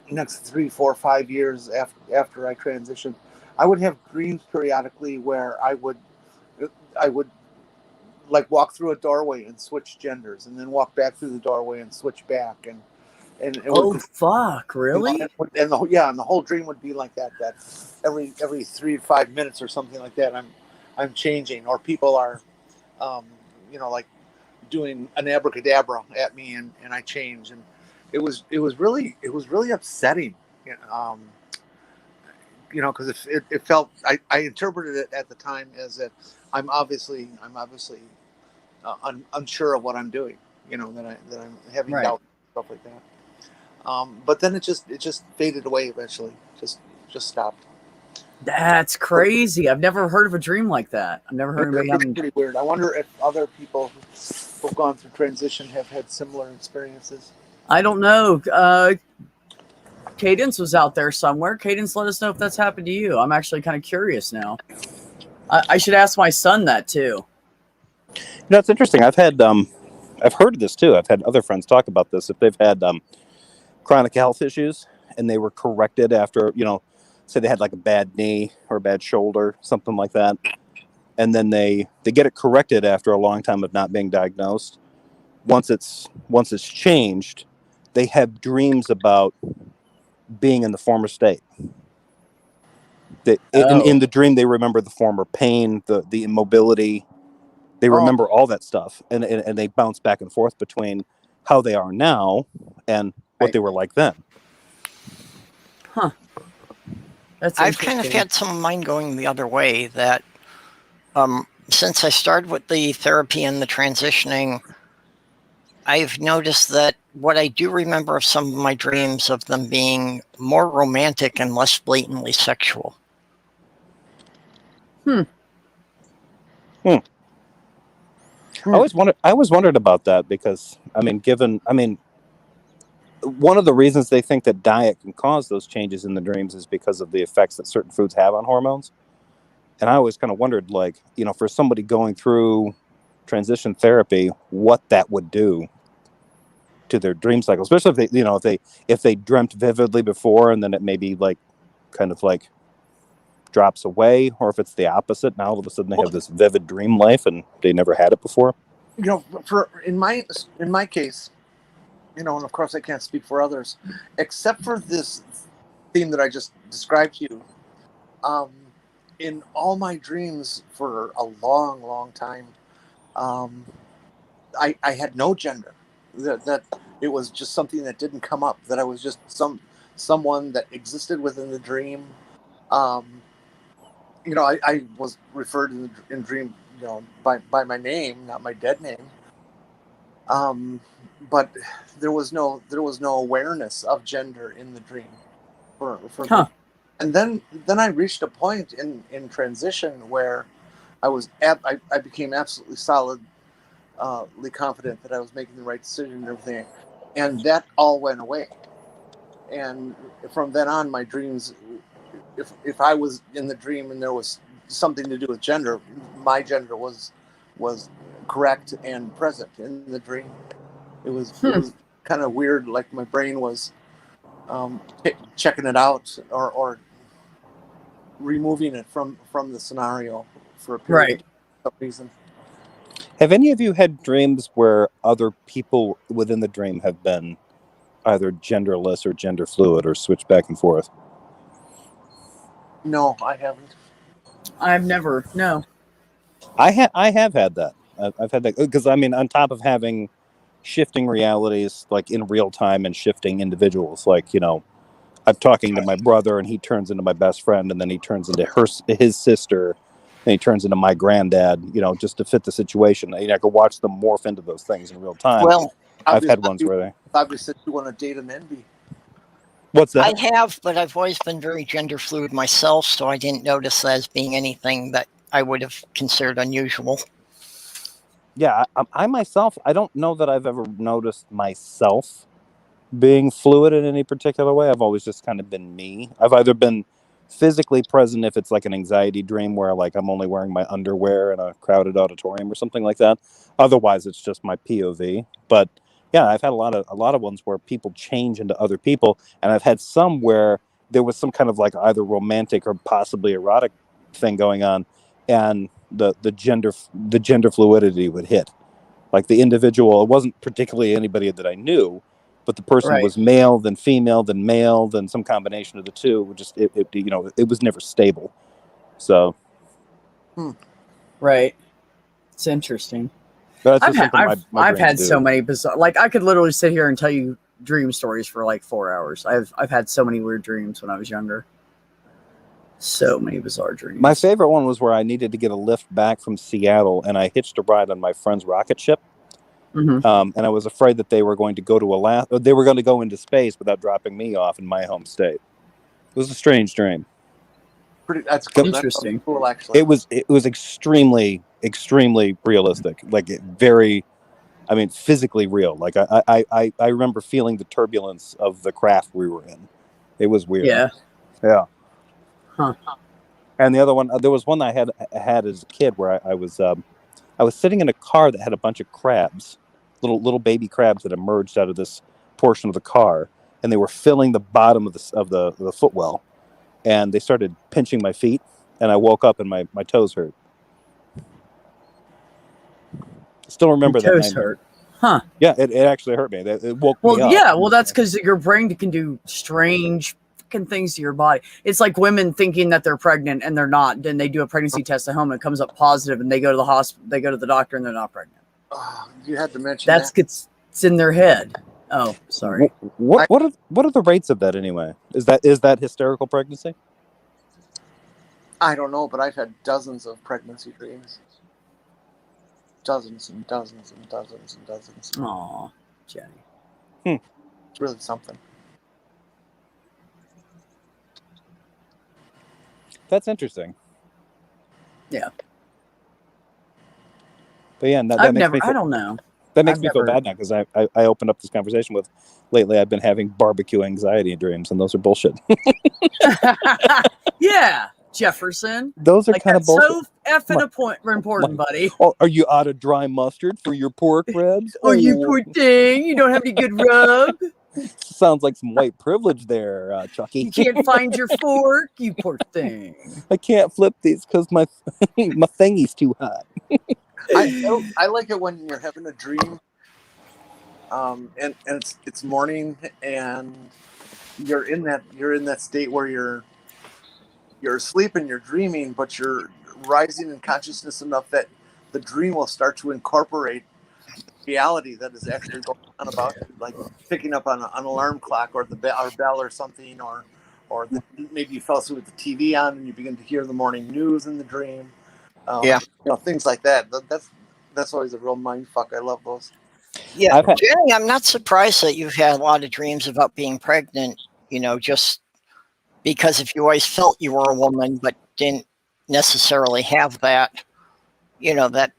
next 3, 4, 5 years after I transitioned, I would have dreams periodically where I would like walk through a doorway and switch genders, and then walk back through the doorway and switch back, and it Oh would, fuck! Really? and the whole dream would be like that. That every 3 to 5 minutes or something like that, I'm changing, or people are, like doing an abracadabra at me, and I change, and it was really upsetting, because it felt, I interpreted it at the time as that I'm obviously unsure of what I'm doing, that I'm having Right. doubt, stuff like that. But then it just faded away eventually. Just stopped. That's crazy. I've never heard of a dream like that. I've never heard anybody It's having. pretty weird. I wonder if other people who've gone through transition have had similar experiences. I don't know. Cadence was out there somewhere. Cadence, let us know if that's happened to you. I'm actually kind of curious now. I should ask my son that too. It's interesting. I've heard of this too. I've had other friends talk about this. If they've had chronic health issues and they were corrected after, say they had like a bad knee or a bad shoulder, something like that, and then they get it corrected after a long time of not being diagnosed. Once it's changed, they have dreams about being in the former state. In the dream, they remember the former pain, the immobility. They remember all that stuff, and they bounce back and forth between how they are now and what they were like then. Huh. That's I've kind of interesting. had some of mine going the other way, that since I started with the therapy and the transitioning, I've noticed that what I do remember of some of my dreams of them being more romantic and less blatantly sexual. I always wondered about that, because one of the reasons they think that diet can cause those changes in the dreams is because of the effects that certain foods have on hormones. And I always kind of wondered, like, for somebody going through transition therapy, what that would do to their dream cycle, especially if they dreamt vividly before, and then it maybe like kind of like drops away, or if it's the opposite. Now all of a sudden they have this vivid dream life and they never had it before. In my case, and of course I can't speak for others, except for this theme that I just described to you. In all my dreams for a long, long time, I had no gender. That it was just something that didn't come up. That I was just someone that existed within the dream. I was referred in dream, by my name, not my dead name. But there was no awareness of gender in the dream. Huh. And then I reached a point in transition where I became absolutely solidly confident that I was making the right decision and everything, and that all went away. And from then on, my dreams, if I was in the dream and there was something to do with gender, my gender was correct and present in the dream. It was kind of weird, like my brain was checking it out or removing it from the scenario for a period of reason. Have any of you had dreams where other people within the dream have been either genderless or gender fluid, or switched back and forth? No, I haven't. I've never. No. I have had that. I've had that because on top of having shifting realities like in real time and shifting individuals, like I'm talking to my brother and he turns into my best friend, and then he turns into his sister, and he turns into my granddad, just to fit the situation. I could watch them morph into those things in real time. Well, I've had ones where they obviously you want to date an envy. What's that? I have, but I've always been very gender fluid myself, so I didn't notice that as being anything that I would have considered unusual. Yeah, I myself, I don't know that I've ever noticed myself being fluid in any particular way. I've always just kind of been me. I've either been physically present if it's like an anxiety dream where like I'm only wearing my underwear in a crowded auditorium or something like that. Otherwise, it's just my POV. But yeah, I've had a lot of ones where people change into other people, and I've had some where there was some kind of like either romantic or possibly erotic thing going on, and the gender fluidity would hit. Like the individual, it wasn't particularly anybody that I knew, but the person Right. was male, then female, then male, then some combination of the two. Just it was never stable. So Right. It's interesting. that's I've just had something my I've brains had do. so many bizarre. Like I could literally sit here and tell you dream stories for like 4 hours. I've had so many weird dreams when I was younger. So many bizarre dreams. My favorite one was where I needed to get a lift back from Seattle, and I hitched a ride on my friend's rocket ship. Mhm. And I was afraid that they were going to go to Alaska. They were going to go into space without dropping me off in my home state. It was a strange dream. That's cool. Interesting. That's cool, actually. It was extremely realistic. Like physically real. Like I remember feeling the turbulence of the craft we were in. It was weird. Yeah. Huh. And the other one, there was one I had as a kid where I was sitting in a car that had a bunch of crabs, little baby crabs that emerged out of this portion of the car, and they were filling the bottom of the footwell, and they started pinching my feet, and I woke up and my toes hurt. Still remember that. Toes hurt. Huh. Yeah, it actually hurt me. It woke me up. Well, yeah. Well, that's because your brain can do strange fucking things to your body. It's like women thinking that they're pregnant and they're not. Then they do a pregnancy test at home and it comes up positive, and they go to the hospital. They go to the doctor and they're not pregnant. Oh, you had to mention That's it's in their head. Oh, sorry. What are the rates of that anyway? Is that hysterical pregnancy? I don't know, but I've had dozens of pregnancy dreams. Dozens and dozens and dozens and dozens. Aw, Jenny. It's really something. That's interesting. Yeah. But yeah, that I've makes never. me I don't know. that makes I've me feel never- bad now because I opened up this conversation with lately I've been having barbecue anxiety dreams, and those are bullshit. Yeah, Jefferson. Those are Like kind of that's bullshit. so effing important, buddy. Oh, are you out of dry mustard for your pork ribs? Oh, you poor thing. You don't have any good rub. Sounds like some white privilege there, Chucky. You can't find your fork. You poor thing. I can't flip these because my my thingy's too hot. I like it when you're having a dream, and it's morning, and you're in that state where you're asleep and you're dreaming, but you're rising in consciousness enough that the dream will start to incorporate reality that is actually going on about you, like picking up on an alarm clock or the bell or something, or maybe you fell asleep with the TV on and you begin to hear the morning news in the dream. Yeah. Things like that. That's always a real mind fuck. I love those. Yeah, I've had- Jenny, I'm not surprised that you've had a lot of dreams about being pregnant, just because if you always felt you were a woman but didn't necessarily have that, that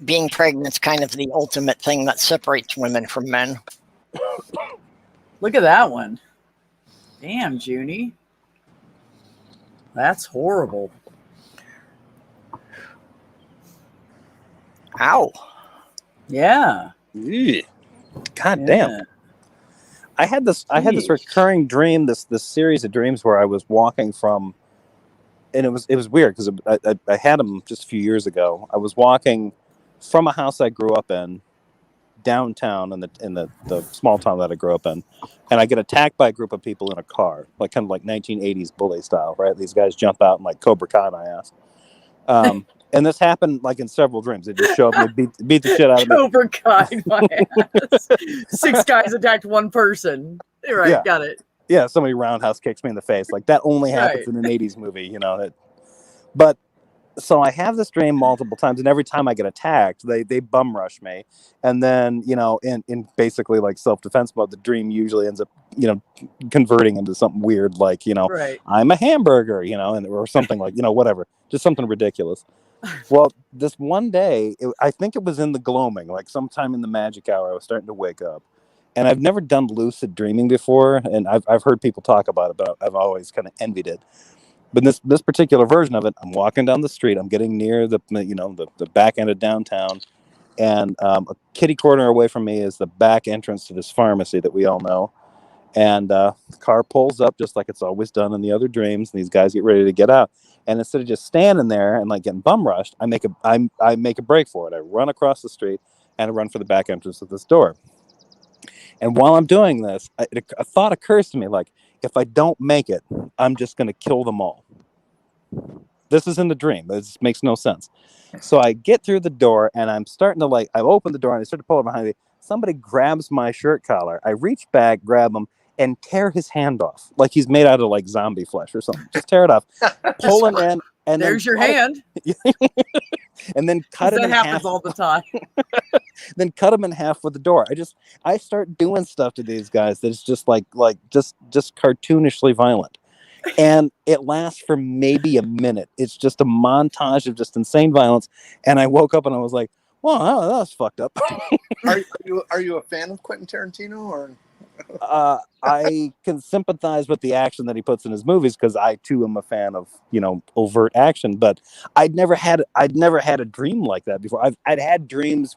being pregnant's kind of the ultimate thing that separates women from men. Look at that one. Damn, Junie. That's horrible. Ow. Yeah. Ew. God Yeah. damn. I had this Jeez. recurring dream, this series of dreams where I was walking from, and it was weird because I had them just a few years ago. I was walking from a house I grew up in downtown in the small town that I grew up in, and I get attacked by a group of people in a car, like kind of like 1980s bully style, right? These guys jump out and like Cobra Kai my ass. And this happened like in several dreams. They just show up and they beat the shit out of me. Cobra Kai, my ass. 6 guys attacked 1 person. You're right, Yeah. got it. Yeah, somebody roundhouse kicks me in the face. Like that only happens Right. in an 80s movie, But so I have this dream multiple times, and every time I get attacked, they bum rush me. And then, in basically like self-defense mode, the dream usually ends up, converting into something weird like, Right. I'm a hamburger, or something like, whatever. Just something ridiculous. Well, this one day, I think it was in the gloaming, like sometime in the magic hour, I was starting to wake up. And I've never done lucid dreaming before, and I've heard people talk about it, but I've always kind of envied it. But this particular version of it, I'm walking down the street, I'm getting near the back end of downtown, and a kitty corner away from me is the back entrance to this pharmacy that we all know. And the car pulls up just like it's always done in the other dreams, and these guys get ready to get out. And instead of just standing there and like getting bum rushed, I make a break for it. I run across the street and I run for the back entrance of this door. And while I'm doing this, a thought occurs to me, like, if I don't make it, I'm just going to kill them all. This is in the dream. This makes no sense. So I get through the door and I'm starting to I open the door and I start to pull it behind me. Somebody grabs my shirt collar. I reach back, grab him, and tear his hand off. Like he's made out of like zombie flesh or something. Just tear it off, pull him in, and there's your hand. And then cut it in half. That happens all the time. Then cut him in half with the door. I start doing stuff to these guys that's just just cartoonishly violent. And it lasts for maybe a minute. It's just a montage of just insane violence. And I woke up and I was like, "Well, that was fucked up." Are you a fan of Quentin Tarantino, or? I can sympathize with the action that he puts in his movies because I too am a fan of overt action. But I'd never had a dream like that before. I'd had dreams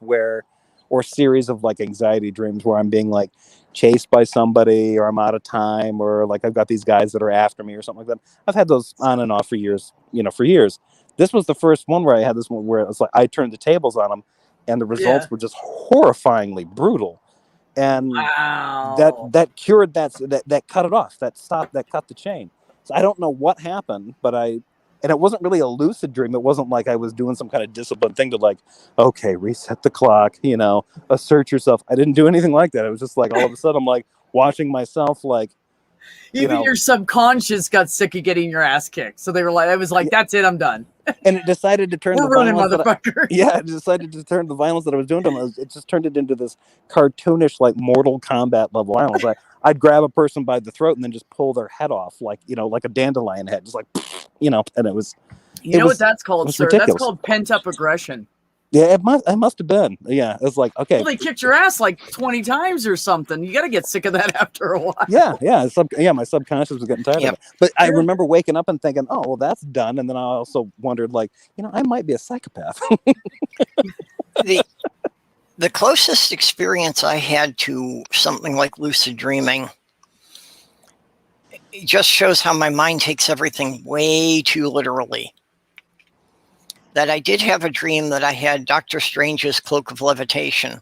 or series of like anxiety dreams where I'm being like chased by somebody, or I'm out of time, or like I've got these guys that are after me or something like that. I've had those on and off for years. This was the first one where I had this one where it was like I turned the tables on them, and the results were just horrifyingly brutal. And that cured that cut it off, that cut the chain. So I don't know what happened, and it wasn't really a lucid dream. It wasn't like I was doing some kind of disciplined thing to like, okay, reset the clock, assert yourself. I didn't do anything like that. It was just like all of a sudden I'm like watching myself like. Even your subconscious got sick of getting your ass kicked. So they were like, I was like, that's it, I'm done. And it decided to turn We're running, motherfucker. It decided to turn the violence that I was doing to them. It just turned it into this cartoonish, like Mortal Kombat level violence. I'd grab a person by the throat and then just pull their head off, like a dandelion head, just like, and it was. What that's called, sir? Ridiculous. That's called pent up aggression. Yeah, it must have been. Yeah, it was like, okay. Well, they kicked your ass like 20 times or something. You got to get sick of that after a while. Yeah. My subconscious was getting tired of it. But I remember waking up and thinking, oh, well, that's done. And then I also wondered, like, I might be a psychopath. The closest experience I had to something like lucid dreaming, it just shows how my mind takes everything way too literally. That I did have a dream that I had Doctor Strange's cloak of levitation.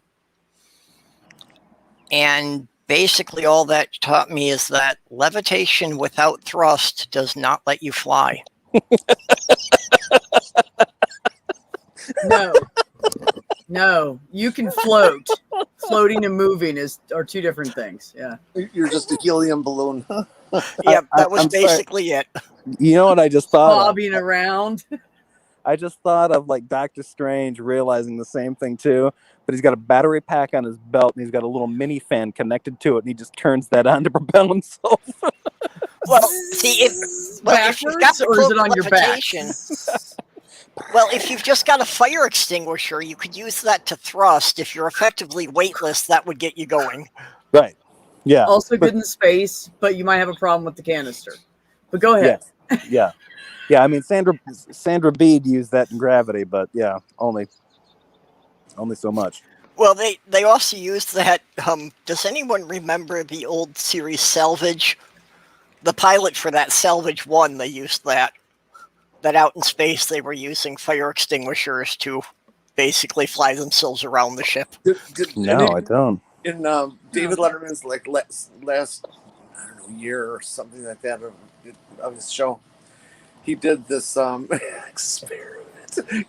And basically all that taught me is that levitation without thrust does not let you fly. No, you can float. Floating and moving are two different things. Yeah. You're just a helium balloon. Yep, that was basically it. You know what I just thought? Bobbing around. I just thought of like Doctor Strange realizing the same thing too, but he's got a battery pack on his belt and he's got a little mini fan connected to it, and he just turns that on to propel himself. Well, see, if you've got the or is it on your back? Well, if you've just got a fire extinguisher, you could use that to thrust. If you're effectively weightless, that would get you going. Right. Yeah. Also good in space, but you might have a problem with the canister. But go ahead. Yeah. Yeah, I mean Sandra Bede used that in Gravity, but yeah, only so much. Well, they also used that. Does anyone remember the old series Salvage? The pilot for that, Salvage 1, they used that. That out in space they were using fire extinguishers to basically fly themselves around the ship. No, I don't. In David Letterman's like last year or something like that of his show, he did this experiment.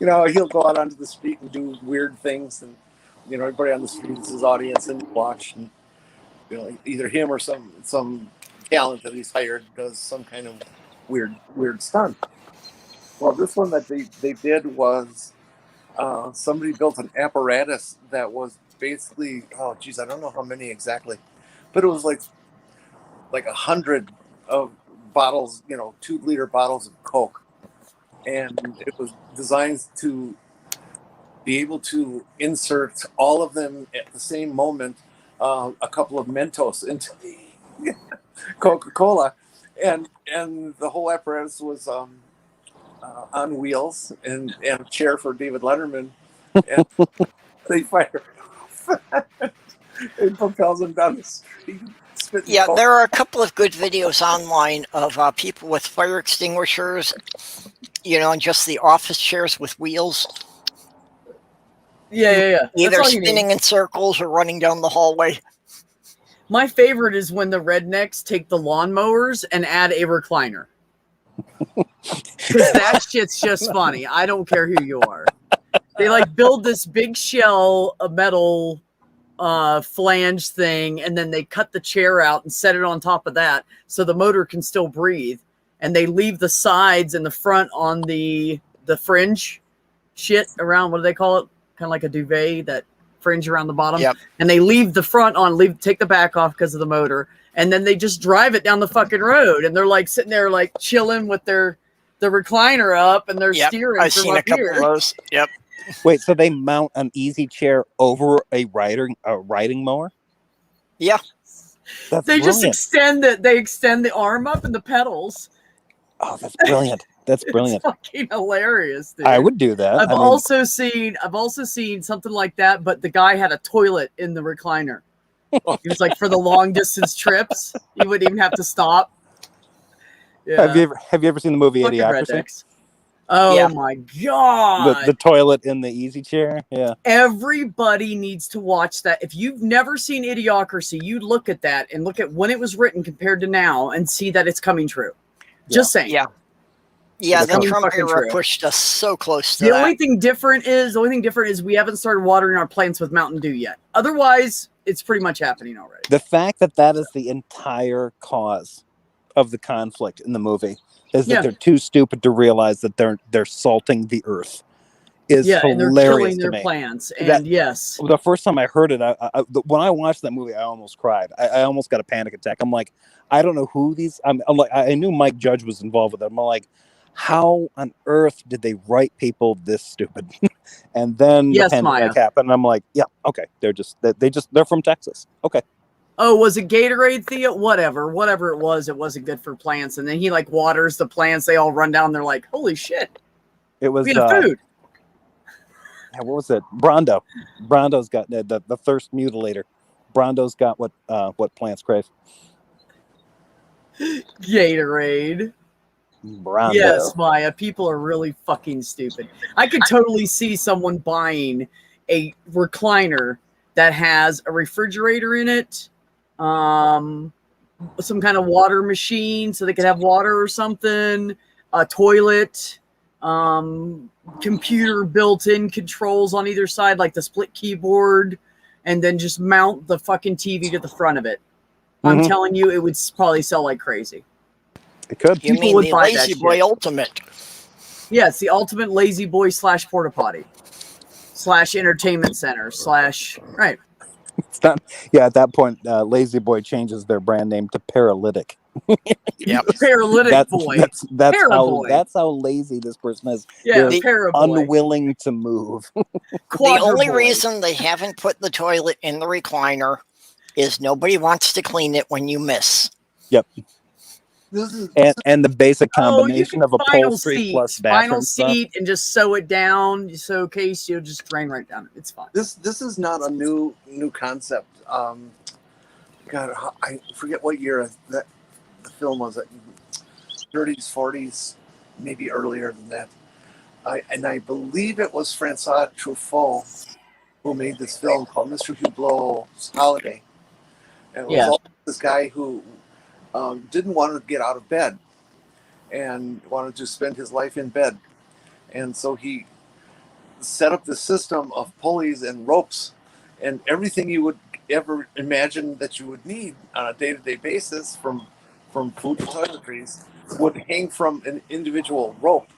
He'll go out onto the street and do weird things, and everybody on the street is his audience and watch, and either him or some talent that he's hired does some kind of weird stunt. Well, this one that they did was somebody built an apparatus that was basically, I don't know how many exactly, but it was like 100 of bottles, 2-liter bottles of Coke, and it was designed to be able to insert all of them at the same moment, a couple of Mentos into the Coca-Cola, and the whole apparatus was on wheels, and a chair for David Letterman, They fire off. It propels them down the street. spitting Yeah, coke. there are a couple of good videos online of people with fire extinguishers, and just the office chairs with wheels, Yeah. That's either all you need. spinning in circles or running down the hallway. My favorite is when the rednecks take the lawnmowers and add a recliner. Because that shit's just funny. I don't care who you are. They like build this big shell, a metal flange thing, and then they cut the chair out and set it on top of that so the motor can still breathe. And they leave the sides and the front on the fringe shit around. What do they call it? Kind of like a duvet, that fringe around the bottom. Yep. And they leave the front on, take the back off because of the motor, and then they just drive it down the fucking road. And they're like sitting there like chilling with the recliner up, and they're Yep, steering I've from seen a up couple here. of those. Yep. Wait, so they mount an easy chair over a riding mower? Yeah. That's They just brilliant. extend the arm up and the pedals. Oh, that's brilliant. That's brilliant. It's fucking hilarious, dude. I would do that. I've I mean, also seen something like that, but the guy had a toilet in the recliner. He was like, for the long distance trips, you wouldn't even have to stop. Yeah. have you ever seen the movie Fucking Idiocracy? rednecks. Oh Yeah. my god. The toilet in the easy chair? Yeah. Everybody needs to watch that. If you've never seen Idiocracy, you look at that and look at when it was written compared to now and see that it's coming true. Just saying. Yeah. Yeah, It's the coming Trump fucking era true. pushed us so close to The that. only thing different is we haven't started watering our plants with Mountain Dew yet. Otherwise, it's pretty much happening already. The fact that is the entire cause of the conflict in the movie is that Yeah. they're too stupid to realize that they're salting the earth is And they're hilarious killing to their me. plants. And That- yes, The first time I heard it, when I watched that movie, I almost cried. I almost got a panic attack. I'm like, I don't know who these. I'm like, I knew Mike Judge was involved with it. I'm like, how on earth did they write people this stupid? And then Yes, the pandemic Maya. happened. And I'm like, yeah, okay, they're from Texas. Okay, oh, was it Gatorade, Thea? Whatever it was, it wasn't good for plants. And then he like waters the plants. They all run down. They're like, holy shit, it was. we have food. What was it? Brondo. Brondo's got the thirst mutilator. Brondo's got what plants crave. Gatorade. Brondo. Yes, Maya. People are really fucking stupid. I could totally see someone buying a recliner that has a refrigerator in it, some kind of water machine so they could have water or something, a toilet, computer built-in controls on either side, like the split keyboard, and then just mount the fucking TV to the front of it. I'm Mhm. telling you, it would probably sell like crazy. It could. You people mean would the buy that Lazy shit. Boy Ultimate? Yeah, it's the ultimate lazy boy / porta potty / entertainment center / right. It's not. Yeah, at that point, Lazy Boy changes their brand name to Paralytic. Yep. Paralytic boy. That's how lazy this person is. Yeah, they're paraboy. Unwilling to move. The only Quadra-boy. reason they haven't put the toilet in the recliner is nobody wants to clean it when you miss. Yep. This is And the basic combination of final upholstery seat, plus final bathroom stuff. seat, and just sew it down. So case you'll just drain right down. It's fine. this is not a new concept. God, I forget what year that the film was. 30s, 40s, maybe earlier than that. I believe it was Francois Truffaut who made this film called Mr. Hublot's Holiday. And it was Yeah. all this guy who didn't want to get out of bed and wanted to spend his life in bed. And so he set up the system of pulleys and ropes and everything you would ever imagine that you would need on a day-to-day basis, from food to toiletries, would hang from an individual rope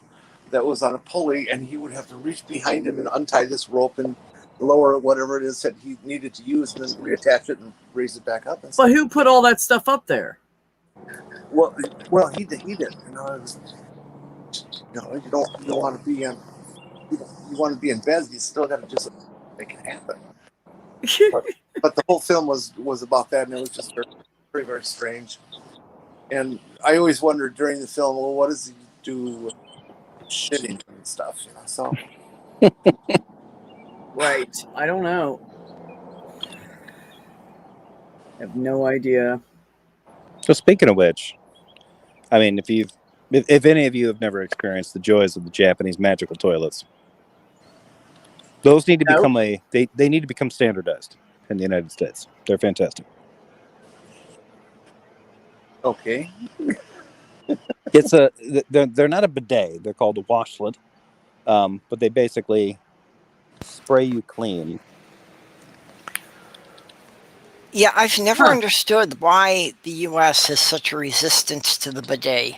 that was on a pulley, and he would have to reach behind him and untie this rope and lower whatever it is that he needed to use, and then reattach it and raise it back up. And stuff. But who put all that stuff up there? Well, he did. You know, it was, you don't want to be in. You want to be in bed. You still got to just make it happen. But the whole film was about that, and it was just very, very, very strange. And I always wondered during the film, well, what does he do with shitting and stuff? So Right. I don't know. I have no idea. So speaking of which, I mean, if any of you have never experienced the joys of the Japanese magical toilets, those need to No. become they need to become standardized in the United States. They're fantastic. Okay. It's they're not a bidet. They're called a washlet, but they basically spray you clean. Yeah, I've never Huh. understood why the U.S. has such a resistance to the bidet.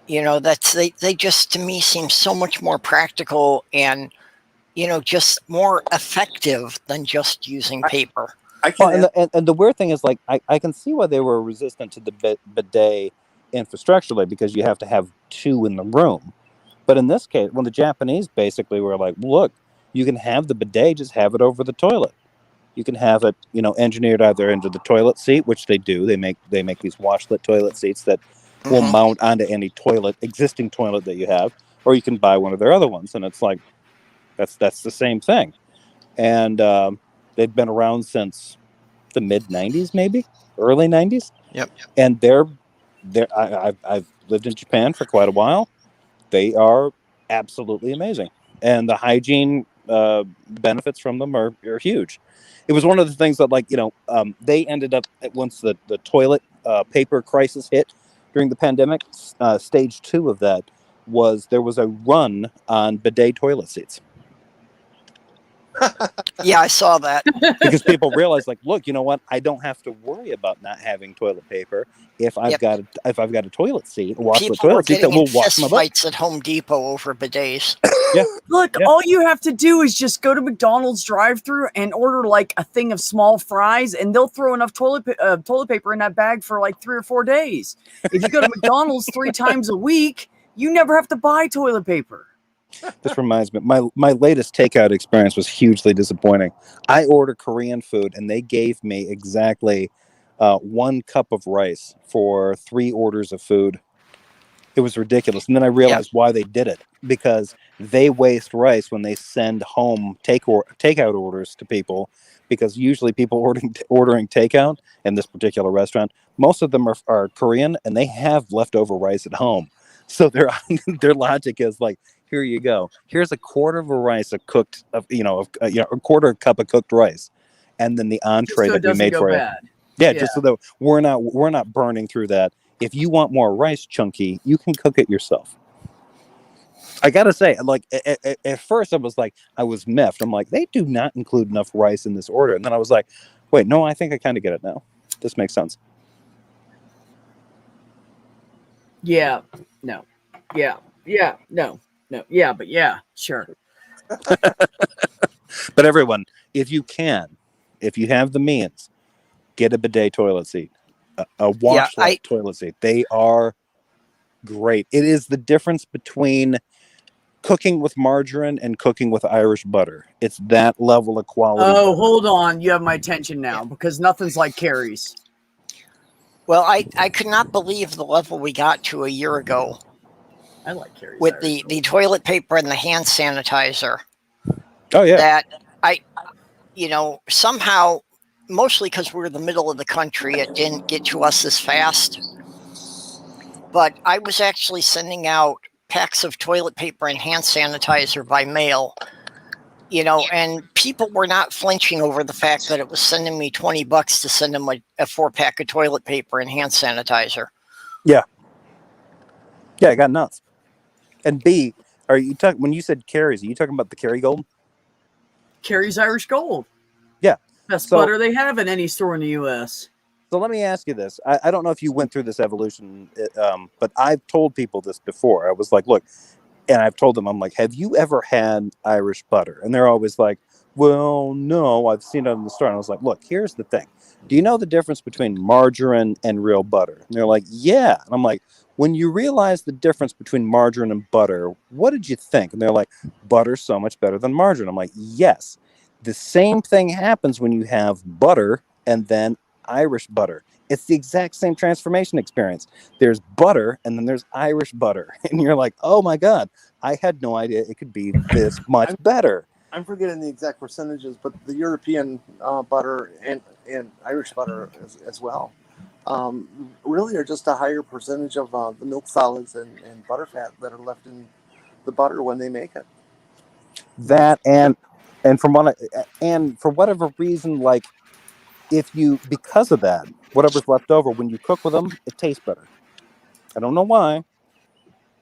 You know, they just to me seem so much more practical and just more effective than just using paper. I can. Well, and the weird thing is, like, I can see why they were resistant to the bidet infrastructurally, because you have to have two in the room. But in this case, when the Japanese basically were like, look, you can have the bidet, just have it over the toilet. You can have it, engineered either into the toilet seat, which they do. They make these washlet toilet seats that will Mhm. mount onto any existing toilet that you have, or you can buy one of their other ones, and it's like that's the same thing. And they've been around since the mid '90s, maybe early '90s. Yep. And I've lived in Japan for quite a while. They are absolutely amazing, and the hygiene benefits from them are huge. It was one of the things that, like, they ended up, once the toilet paper crisis hit during the pandemic. Stage 2 of that was there was a run on bidet toilet seats. Yeah, I saw that. Because people realize, like, look, you know what? I don't have to worry about not having toilet paper if I've Yep. got a toilet seat, a washlet People were toilet seat that getting will in wash fist my butt. fights at Home Depot over bidets. Look, Yeah. all you have to do is just go to McDonald's drive-through and order like a thing of small fries, and they'll throw enough toilet paper in that bag for like 3 or 4 days. If you go to McDonald's 3 times a week, you never have to buy toilet paper. This reminds me, my latest takeout experience was hugely disappointing. I ordered Korean food, and they gave me exactly 1 cup of rice for 3 orders of food. It was ridiculous. And then I realized why they did it, because they waste rice when they send home takeout orders to people, because usually people ordering takeout in this particular restaurant, most of them are Korean, and they have leftover rice at home. So their logic is like, here you go. Here's a quarter of a rice of cooked, a quarter cup of cooked rice, and then the entree So it that we doesn't made go for you. bad. Yeah, Yeah. just so that we're not burning through that. If you want more rice, Chunky, you can cook it yourself. I gotta say, like, at first I was miffed. I'm like, they do not include enough rice in this order, and then I was like, wait, no, I think I kind of get it now. This makes sense. Yeah. No. Yeah. Yeah. No. No. Yeah, but yeah, sure. But everyone, if you have the means, get a bidet toilet seat, a washlet toilet seat. They are great. It is the difference between cooking with margarine and cooking with Irish butter. It's that level of quality. Oh, hold on. You have my attention now, because nothing's like Carrie's. Well, I could not believe the level we got to a year ago I like Carrie's with Irish the toilet paper and the hand sanitizer. Oh yeah. That somehow, mostly because we're in the middle of the country, it didn't get to us as fast. But I was actually sending out packs of toilet paper and hand sanitizer by mail, and people were not flinching over the fact that it was sending me $20 to send them a 4-pack of toilet paper and hand sanitizer. Yeah, I got nuts. And B, are you talking, when you said Carrie's, are you talking about the Kerrygold? Carrie's Irish Gold. Yeah. Best butter they have in any store in the U.S. So let me ask you this. I don't know if you went through this evolution, but I've told people this before. I was like, look, and I've told them, I'm like, have you ever had Irish butter? And they're always like, well, no, I've seen it in the store. And I was like, look, here's the thing. Do you know the difference between margarine and real butter? And they're like, yeah. And I'm like, when you realize the difference between margarine and butter, what did you think? And they're like, butter's so much better than margarine. I'm like, yes. The same thing happens when you have butter and then Irish butter. It's the exact same transformation experience. There's butter and then there's Irish butter. And you're like, oh my God, I had no idea it could be this much better. I'm forgetting the exact percentages, but the European butter and Irish butter as well really are just a higher percentage of the milk solids and butter fat that are left in the butter when they make it. That and from what and for whatever reason, like if you because of that, whatever's left over when you cook with them, it tastes better. I don't know why,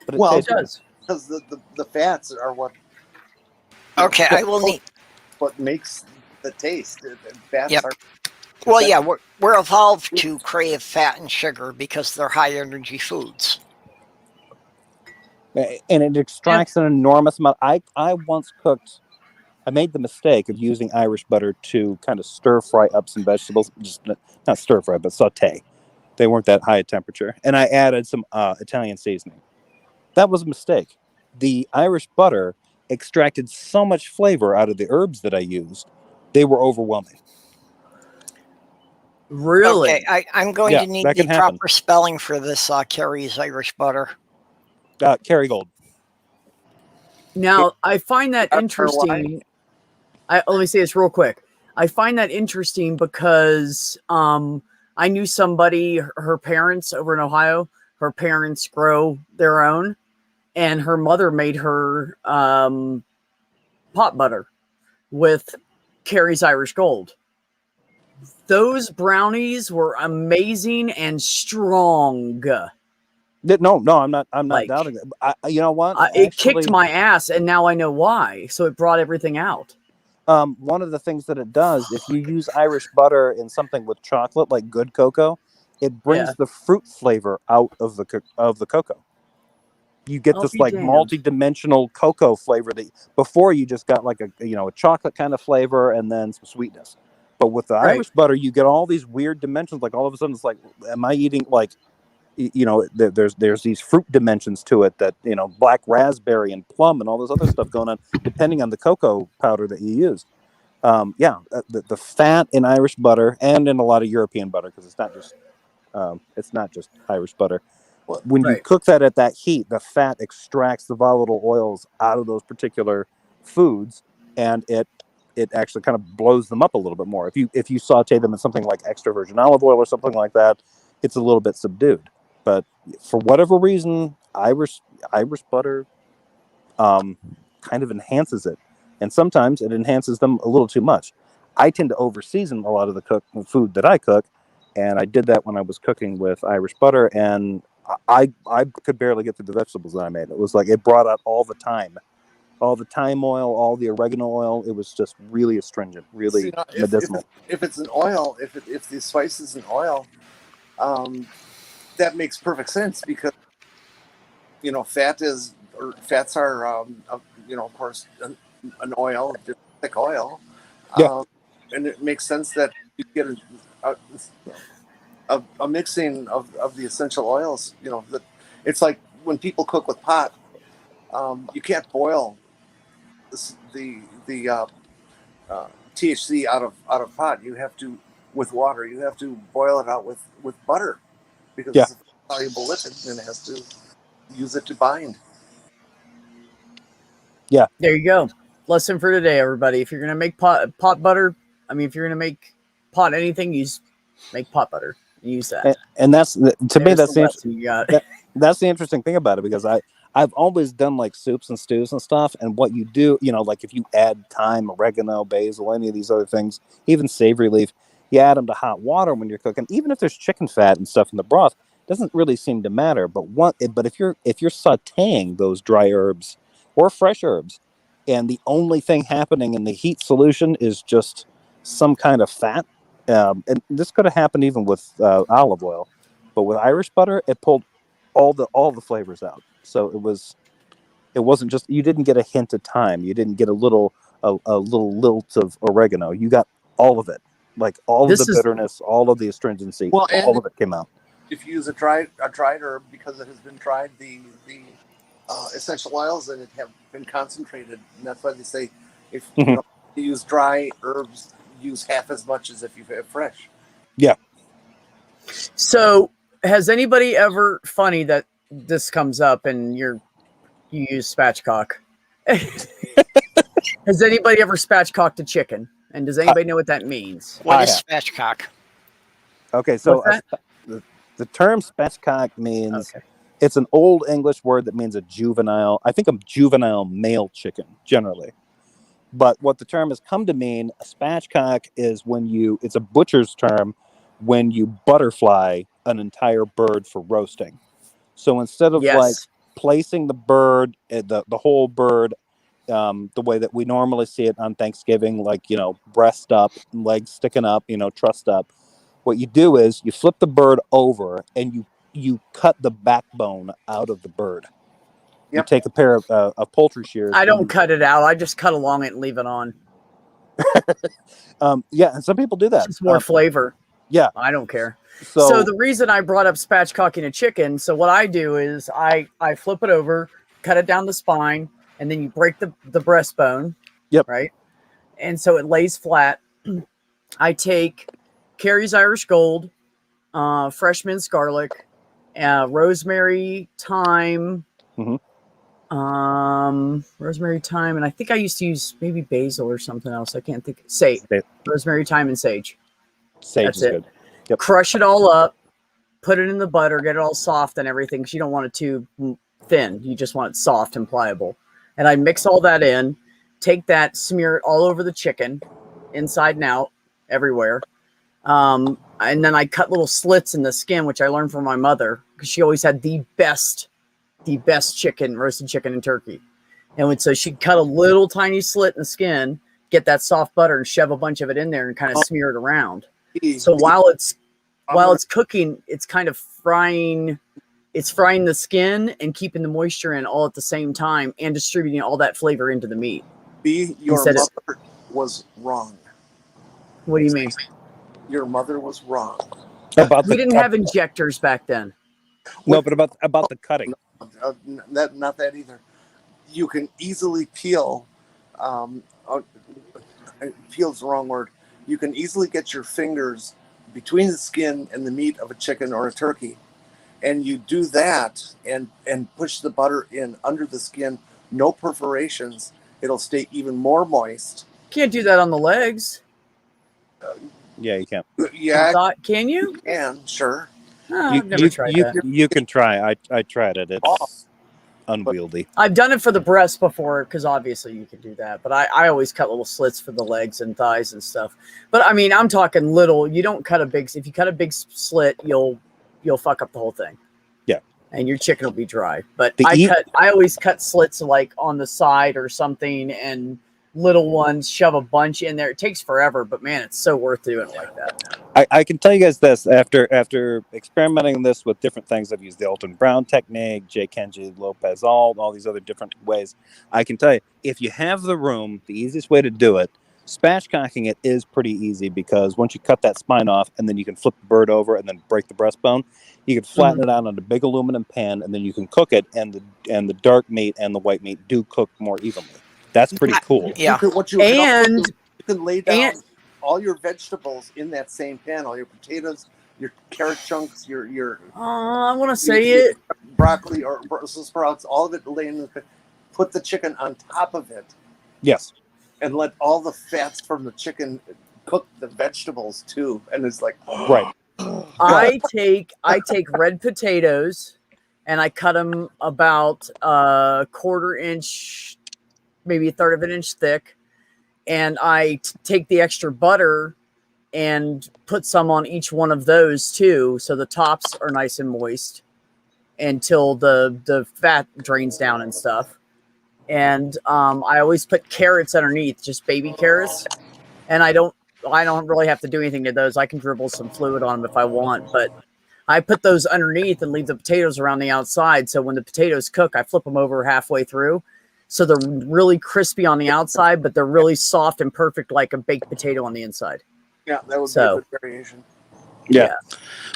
but it Well, It tastes better. does. because the fats are what Okay, I will need. what makes the taste. Fats Yep. are Well, yeah, we're evolved to crave fat and sugar because they're high energy foods. And it extracts an enormous amount. I once cooked. I made the mistake of using Irish butter to kind of stir fry up some vegetables, just not stir fry, but saute. They weren't that high a temperature, and I added some Italian seasoning. That was a mistake. The Irish butter extracted so much flavor out of the herbs that I used; they were overwhelming. Really? Okay, I'm going Yeah, to need that the can happen. proper spelling for this Kerry's Irish butter. Kerrygold. Now, I find that Or why? interesting. Let me say this real quick. I find that interesting because I knew somebody, her parents over in Ohio, her parents grow their own, and her mother made her pot butter with Carrie's Irish Gold. Those brownies were amazing and strong. No, I'm not. I'm not Like, doubting it. You know what? It kicked my ass, and now I know why. So it brought everything out. One of the things that it does, if you use Irish butter in something with chocolate, like good cocoa, it brings Yeah. the fruit flavor out of the cocoa. You get I'll this be like damned. multi-dimensional cocoa flavor that before you just got like a chocolate kind of flavor and then some sweetness. But with the Right. Irish butter, you get all these weird dimensions. Like all of a sudden, it's like, am I eating like, there's these fruit dimensions to it that black raspberry and plum and all this other stuff going on depending on the cocoa powder that you use. The fat in Irish butter and in a lot of European butter, because it's not just Irish butter. When you Right. cook that at that heat, the fat extracts the volatile oils out of those particular foods, and it actually kind of blows them up a little bit more. If you saute them in something like extra virgin olive oil or something like that, it's a little bit subdued. But for whatever reason, Irish butter kind of enhances it, and sometimes it enhances them a little too much. I tend to overseason a lot of the food that I cook, and I did that when I was cooking with Irish butter, and I could barely get through the vegetables that I made. It was like it brought out all the thyme oil, all the oregano oil. It was just really astringent, really medicinal. If it's an oil, if the spice is an oil, that makes perfect sense because fats are of course an oil, just thick oil. Yeah. And it makes sense that you get a mixing of the essential oils. That it's like when people cook with pot, you can't boil the THC out of pot. You have to with water. You have to boil it out with butter because it's a soluble lipid and it has to use it to bind. Yeah. There you go. Lesson for today, everybody. If you're gonna make pot butter, if you're gonna make pot anything, make pot butter. Use that. And that's to me that's the lesson you got. That's the interesting thing about it, because I've always done like soups and stews and stuff, and what you do, like if you add thyme, oregano, basil, any of these other things, even savory leaf, you add them to hot water when you're cooking. Even if there's chicken fat and stuff in the broth, it doesn't really seem to matter. But if you're sautéing those dry herbs or fresh herbs, and the only thing happening in the heat solution is just some kind of fat, and this could have happened even with olive oil, but with Irish butter, it pulled all the flavors out. So it wasn't just, you didn't get a hint of thyme, you didn't get a little lilt of oregano, you got all of it, like all of the bitterness, all of the astringency, all of it came out. If you use a dried herb because it has been dried, the essential oils in it have been concentrated, and that's why they say if you use dry herbs, use half as much as if you have fresh. Yeah. So has anybody ever, funny that this comes up and you use spatchcock? Has anybody ever spatchcocked a chicken? And does anybody know what that means? What I is have. spatchcock? Okay, so What's the term spatchcock means Okay. it's an old English word that means a juvenile. I think a juvenile male chicken generally. But what the term has come to mean, a spatchcock is when it's a butcher's term when you butterfly an entire bird for roasting. So instead of like Yes. placing the bird, the whole bird, the way that we normally see it on Thanksgiving, like, breast up, legs sticking up, trussed up, what you do is you flip the bird over and you cut the backbone out of the bird. You Yep. take a pair of poultry shears. I and don't you- cut it out. I just cut along it and leave it on. Yeah, and some people do It's that. just more flavor. Yeah. I don't care. So, So the reason I brought up spatchcocking a chicken, so what I do is I flip it over, cut it down the spine, and then you break the breastbone. Yep. Right. And so it lays flat. I take Carrie's Irish Gold, fresh minced garlic, rosemary, thyme, Mhm. rosemary, thyme, and I think I used to use maybe basil or something else. I can't think. Sage, rosemary, thyme, and sage. sage That's is it. good. Yep. Crush it all up, put it in the butter, get it all soft and everything, because you don't want it too thin. You just want it soft and pliable. And I mix all that in, take that, smear it all over the chicken, inside and out, everywhere. And then I cut little slits in the skin, which I learned from my mother, because she always had the best chicken, roasted chicken and turkey. And so she'd cut a little tiny slit in the skin, get that soft butter and shove a bunch of it in there and kind of smear it around. So while it's cooking, it's kind of frying the skin and keeping the moisture in all at the same time and distributing all that flavor into the meat. Your Instead of- mother was wrong. What do you mean? Your mother was wrong. About We didn't have injectors back then. no, but about the cutting. Not that either. You can easily peel. Peel's the wrong word. You can easily get your fingers between the skin and the meat of a chicken or a turkey, and you do that and push the butter in under the skin. No perforations. It'll stay even more moist. Can't do that on the legs. Yeah, you can. Yeah, Can you? you can, sure. Oh, I've never tried that. You can try. I tried it. It's Oh. unwieldy. I've done it for the breast before, because obviously you can do that. But I always cut little slits for the legs and thighs and stuff. But I mean, I'm talking little. You don't cut a big. If you cut a big slit, you'll fuck up the whole thing. Yeah. And your chicken will be dry. But The I always cut slits like on the side or something, and little ones, shove a bunch in there. It takes forever, but man, it's so worth doing it like that. I can tell you guys this after experimenting this with different things. I've used the Alton Brown technique, J. Kenji Lopez, all these other different ways. I can tell you, if you have the room, the easiest way to do it, spatchcocking it is pretty easy, because once you cut that spine off and then you can flip the bird over and then break the breastbone, you can flatten it out on a big aluminum pan and then you can cook it, and the dark meat and the white meat do cook more evenly. That's pretty cool. Yeah. You can lay down all your vegetables in that same pan, all your potatoes, your carrot chunks, your I want to say it. broccoli or Brussels sprouts, all of it lay in the pan. Put the chicken on top of it Yes. and let all the fats from the chicken cook the vegetables too. And it's like, Right. I take red potatoes and I cut them about a quarter inch, maybe a third of an inch thick. And I take the extra butter and put some on each one of those too. So the tops are nice and moist until the fat drains down and stuff. And I always put carrots underneath, just baby carrots. And I don't really have to do anything to those. I can dribble some fluid on them if I want, but I put those underneath and leave the potatoes around the outside. So when the potatoes cook, I flip them over halfway through. So they're really crispy on the outside, but they're really soft and perfect, like a baked potato on the inside. yeah, that would be So- a good variation. Yeah.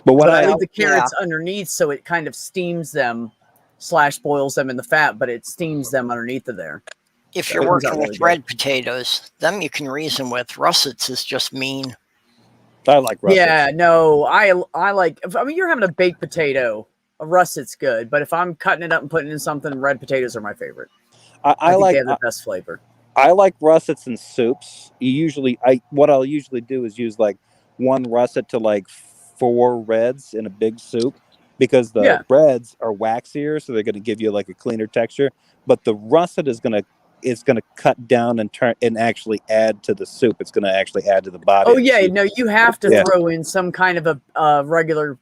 But what But I I leave the carrots underneath, so it kind of steams them / boils them in the fat, but it steams them underneath of there. If That you're comes out working really with good. red potatoes, them you can reason with. Russets is just mean. like russets. Yeah, no, I like. I mean, you're having a baked potato. A russet's good, but if I'm cutting it up and putting it in something, red potatoes are my favorite. I think like they have the best flavor. I like russets in soups. What I'll usually do is use like one russet to like 4 reds in a big soup, because the Yeah. reds are waxier, so they're going to give you like a cleaner texture. But the russet is gonna cut down and turn and actually add to the soup. It's going to actually add to the body. Oh of the yeah, soup. no, you have to Yeah. throw in some kind of a regular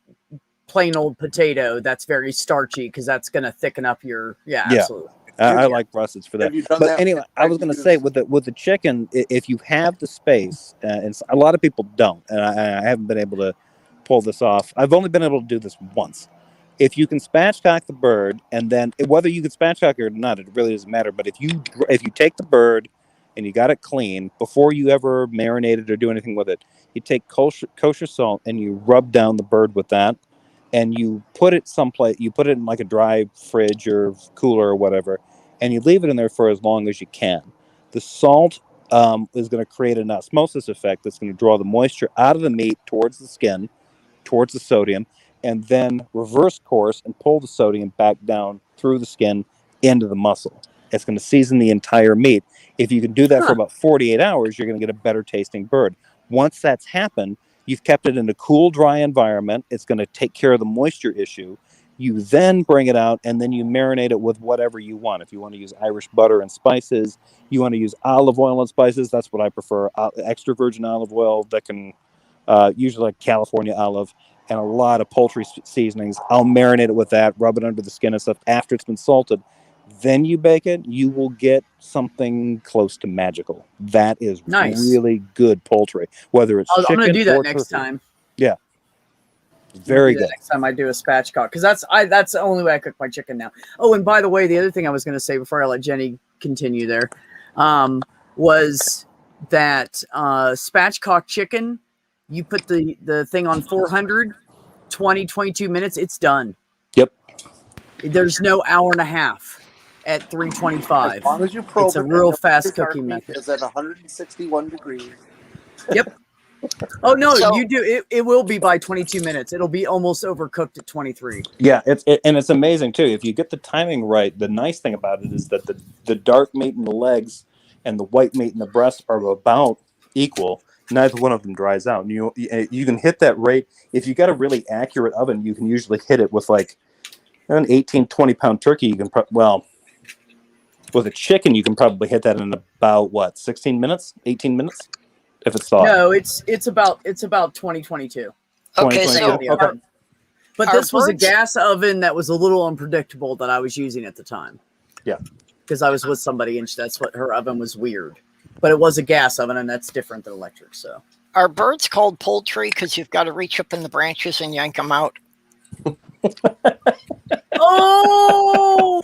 plain old potato that's very starchy because that's going to thicken up your. Yeah, Yeah. absolutely. I like russets for that. Have you done But that? anyway, I was going to say with the chicken, if you have the space, and a lot of people don't, and I haven't been able to pull this off. I've only been able to do this once. If you can spatchcock the bird, and then whether you can spatchcock it or not, it really doesn't matter. But if you take the bird and you got it clean before you ever marinate it or do anything with it, you take kosher salt and you rub down the bird with that, and you put it someplace. You put it in like a dry fridge or cooler or whatever, and you leave it in there for as long as you can. The salt is going to create an osmosis effect that's going to draw the moisture out of the meat towards the skin, towards the sodium, and then reverse course and pull the sodium back down through the skin into the muscle. It's going to season the entire meat. If you can do that for about 48 hours, you're going to get a better tasting bird. Once that's happened, you've kept it in a cool, dry environment. It's going to take care of the moisture issue. You then bring it out and then you marinate it with whatever you want. If you want to use Irish butter and spices, you want to use olive oil and spices, that's what I prefer. Extra virgin olive oil that can usually like California olive, and a lot of poultry seasonings. I'll marinate it with that, rub it under the skin and stuff after it's been salted. Then you bake it, you will get something close to magical. That is Nice. really good poultry, whether it's chicken I'm going to do that or next turkey. time. Yeah. Very good. Next time I do a spatchcock, because that's the only way I cook my chicken now. Oh, and by the way, the other thing I was going to say before I let Jenny continue there was that spatchcock chicken, you put the thing on 400, 22 minutes, it's done. Yep. There's no hour and a half at 325. As long as you probe It's a it, real and fast your cooking heartbeat method. is at 161 degrees. Yep. Oh no, So- you do it will be by 22 minutes. It'll be almost overcooked at 23. Yeah, and it's amazing too. If you get the timing right, the nice thing about it is that the dark meat in the legs and the white meat in the breast are about equal. Neither one of them dries out. And you can hit that rate. If you got a really accurate oven, you can usually hit it with like an 18, 20-pound turkey. You can with a chicken, you can probably hit that in about 16 minutes, 18 minutes, if it's thawed. No, it's about 2022. Okay, 20, so 22. Okay. are- But Are this was a birds- gas oven that was a little unpredictable that I was using at the time. Yeah. Because I was with somebody and that's what her oven was weird. But it was a gas oven and that's different than electric. So are birds called poultry because you've got to reach up in the branches and yank them out? oh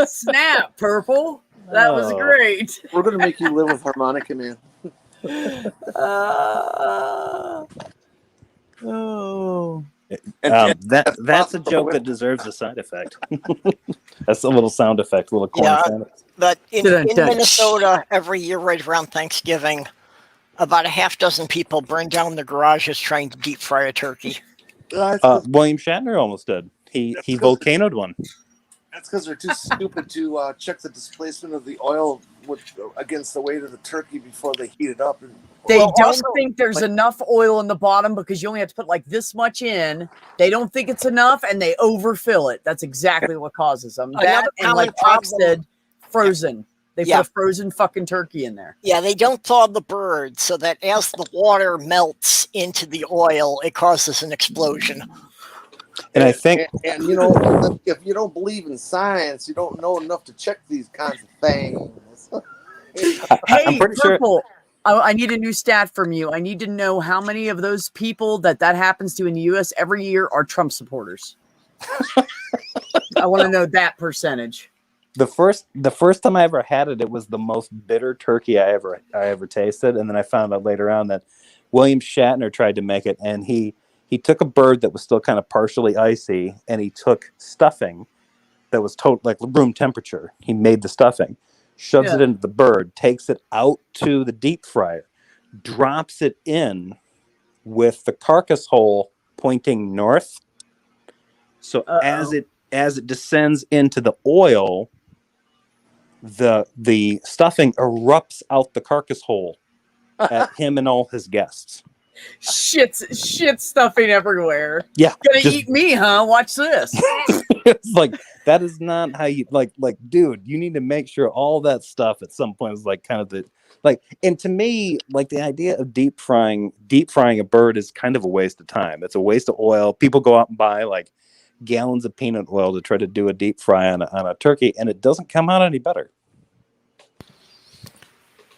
snap, Purple. That was Oh. great. We're going to make you live with harmonica, man. Oh. That's a joke that deserves a side effect. That's a little sound effect, little corner Yeah. sound effect. But in Dun-dun-dun. Minnesota, every year right around Thanksgiving, about a half dozen people burn down their garages trying to deep fry a turkey. William Shatner almost did. He volcanoed one. That's because they're too stupid to check the displacement of the oil against the weight of the turkey before they heat it up. They Well, don't also, think there's enough oil in the bottom because you only have to put like this much in. They don't think it's enough and they overfill it. That's exactly what causes them. Another That and common like Chuck problem- said, frozen. They Yeah. put a frozen fucking turkey in there. Yeah, they don't thaw the bird so that as the water melts into the oil, it causes an explosion. And I think and you know, if you don't believe in science, you don't know enough to check these kinds of things. Hey, I'm pretty sure. Purple, I need a new stat from you. I need to know how many of those people that happens to in the U.S. every year are Trump supporters. I want to know that percentage. The first time I ever had it, it was the most bitter turkey I ever tasted, and then I found out later on that William Shatner tried to make it, and he took a bird that was still kind of partially icy, and he took stuffing that was like room temperature. He made the stuffing, shoves it into the bird, takes it out to the deep fryer, drops it in with the carcass hole pointing north. So as it descends into the oil, the stuffing erupts out the carcass hole at him and all his guests. Shit stuffing everywhere. Yeah, Gonna just- eat me, huh? Watch this. It's like that is not how you like dude, you need to make sure all that stuff at some point is like kind of the like, and to me, like the idea of deep frying a bird is kind of a waste of time. It's a waste of oil. People go out and buy like gallons of peanut oil to try to do a deep fry on a turkey, and it doesn't come out any better.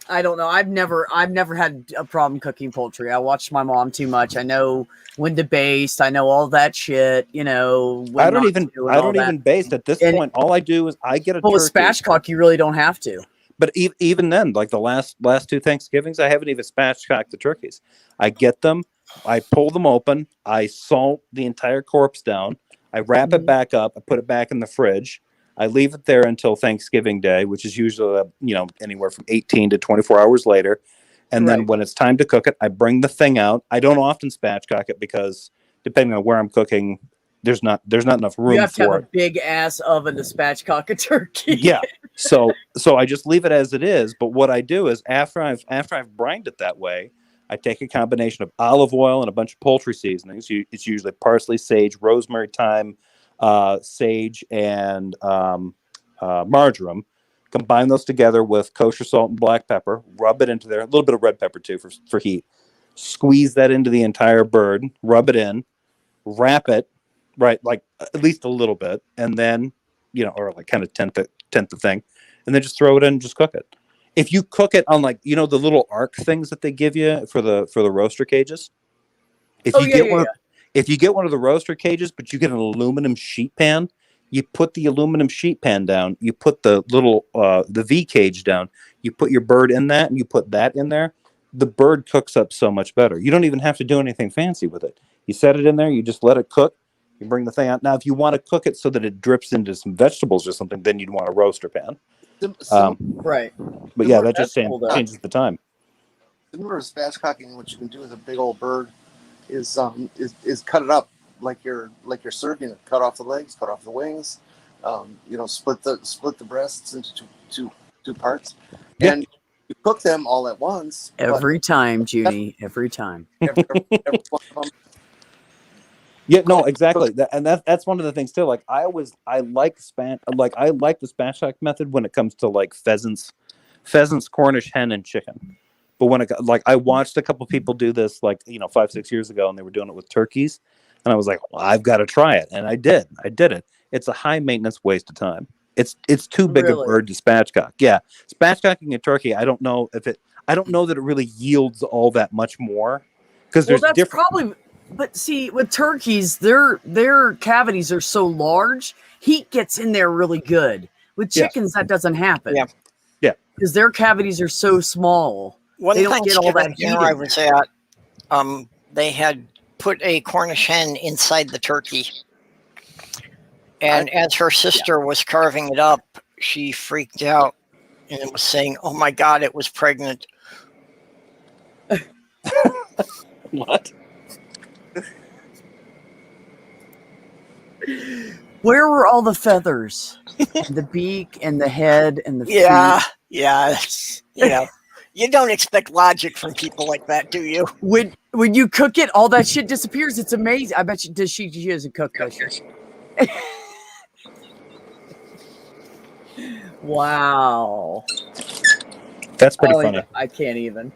I don't know. I've never had a problem cooking poultry. I watched my mom too much. I know when to baste. I know all that shit. You know, when I don't not even to and all that. baste at this And- point. All I do is I get a But with turkey. spatchcock, you really don't have to. But even then, like the last two Thanksgivings, I haven't even spatchcocked the turkeys. I get them, I pull them open, I salt the entire corpse down, I wrap it back up, I put it back in the fridge, I leave it there until Thanksgiving Day, which is usually anywhere from 18 to 24 hours later. And then Right. when it's time to cook it, I bring the thing out. I don't often spatchcock it because depending on where I'm cooking, there's not enough room You have to for have it. a big ass oven to spatchcock a turkey. Yeah. So I just leave it as it is. But what I do is after I've brined it that way, I take a combination of olive oil and a bunch of poultry seasonings. It's usually parsley, sage, rosemary, thyme, sage, and marjoram. Combine those together with kosher salt and black pepper. Rub it into there. A little bit of red pepper too for heat. Squeeze that into the entire bird. Rub it in. Wrap it, right, like at least a little bit, and then or like kind of tenth the thing, and then just throw it in and just cook it. If you cook it on like the little arc things that they give you for the roaster cages, if you get one of the roaster cages, but you get an aluminum sheet pan, you put the aluminum sheet pan down, you put the little the V cage down, you put your bird in that, and you put that in there. The bird cooks up so much better. You don't even have to do anything fancy with it. You set it in there, you just let it cook. You bring the thing out. Now, if you want to cook it so that it drips into some vegetables or something, then you'd want a roaster pan. Right. But yeah, that That's just cool, though. changes the time. Similar to spatchcocking, what you can do with a big old bird is cut it up like you're serving it. Cut off the legs, cut off the wings. Split the breasts into two parts, Yeah. and you cook them all at once. but Every time, Junie. Every time. every one of them, Yeah, no, exactly. That's one of the things too. Like I like the spatchcock method when it comes to like pheasants, Cornish hen, and chicken. But when I watched a couple people do this 5-6 years ago, and they were doing it with turkeys, and I was like, well, I've got to try it, and I did it. It's a high maintenance waste of time. It's too big a Really? bird to spatchcock. Yeah, spatchcocking a turkey, I don't know that it really yields all that much more because Well, there's that's different. probably. But see, with turkeys, their cavities are so large, heat gets in there really good. With Yeah. chickens, that doesn't happen. Yeah. Yeah. Because their cavities are so small. One They don't get all Thanksgiving that dinner heat I in was at, they had put a Cornish hen inside the turkey. And as her sister was carving it up, she freaked out and was saying, "Oh my God, it was pregnant." What? Where were all the feathers? The beak and the head and the Yeah, feet. yeah. You don't expect logic from people like that, do you? When you cook it, all that shit disappears. It's amazing. I bet you she doesn't cook that shit. Wow. That's pretty Oh, funny. I can't even.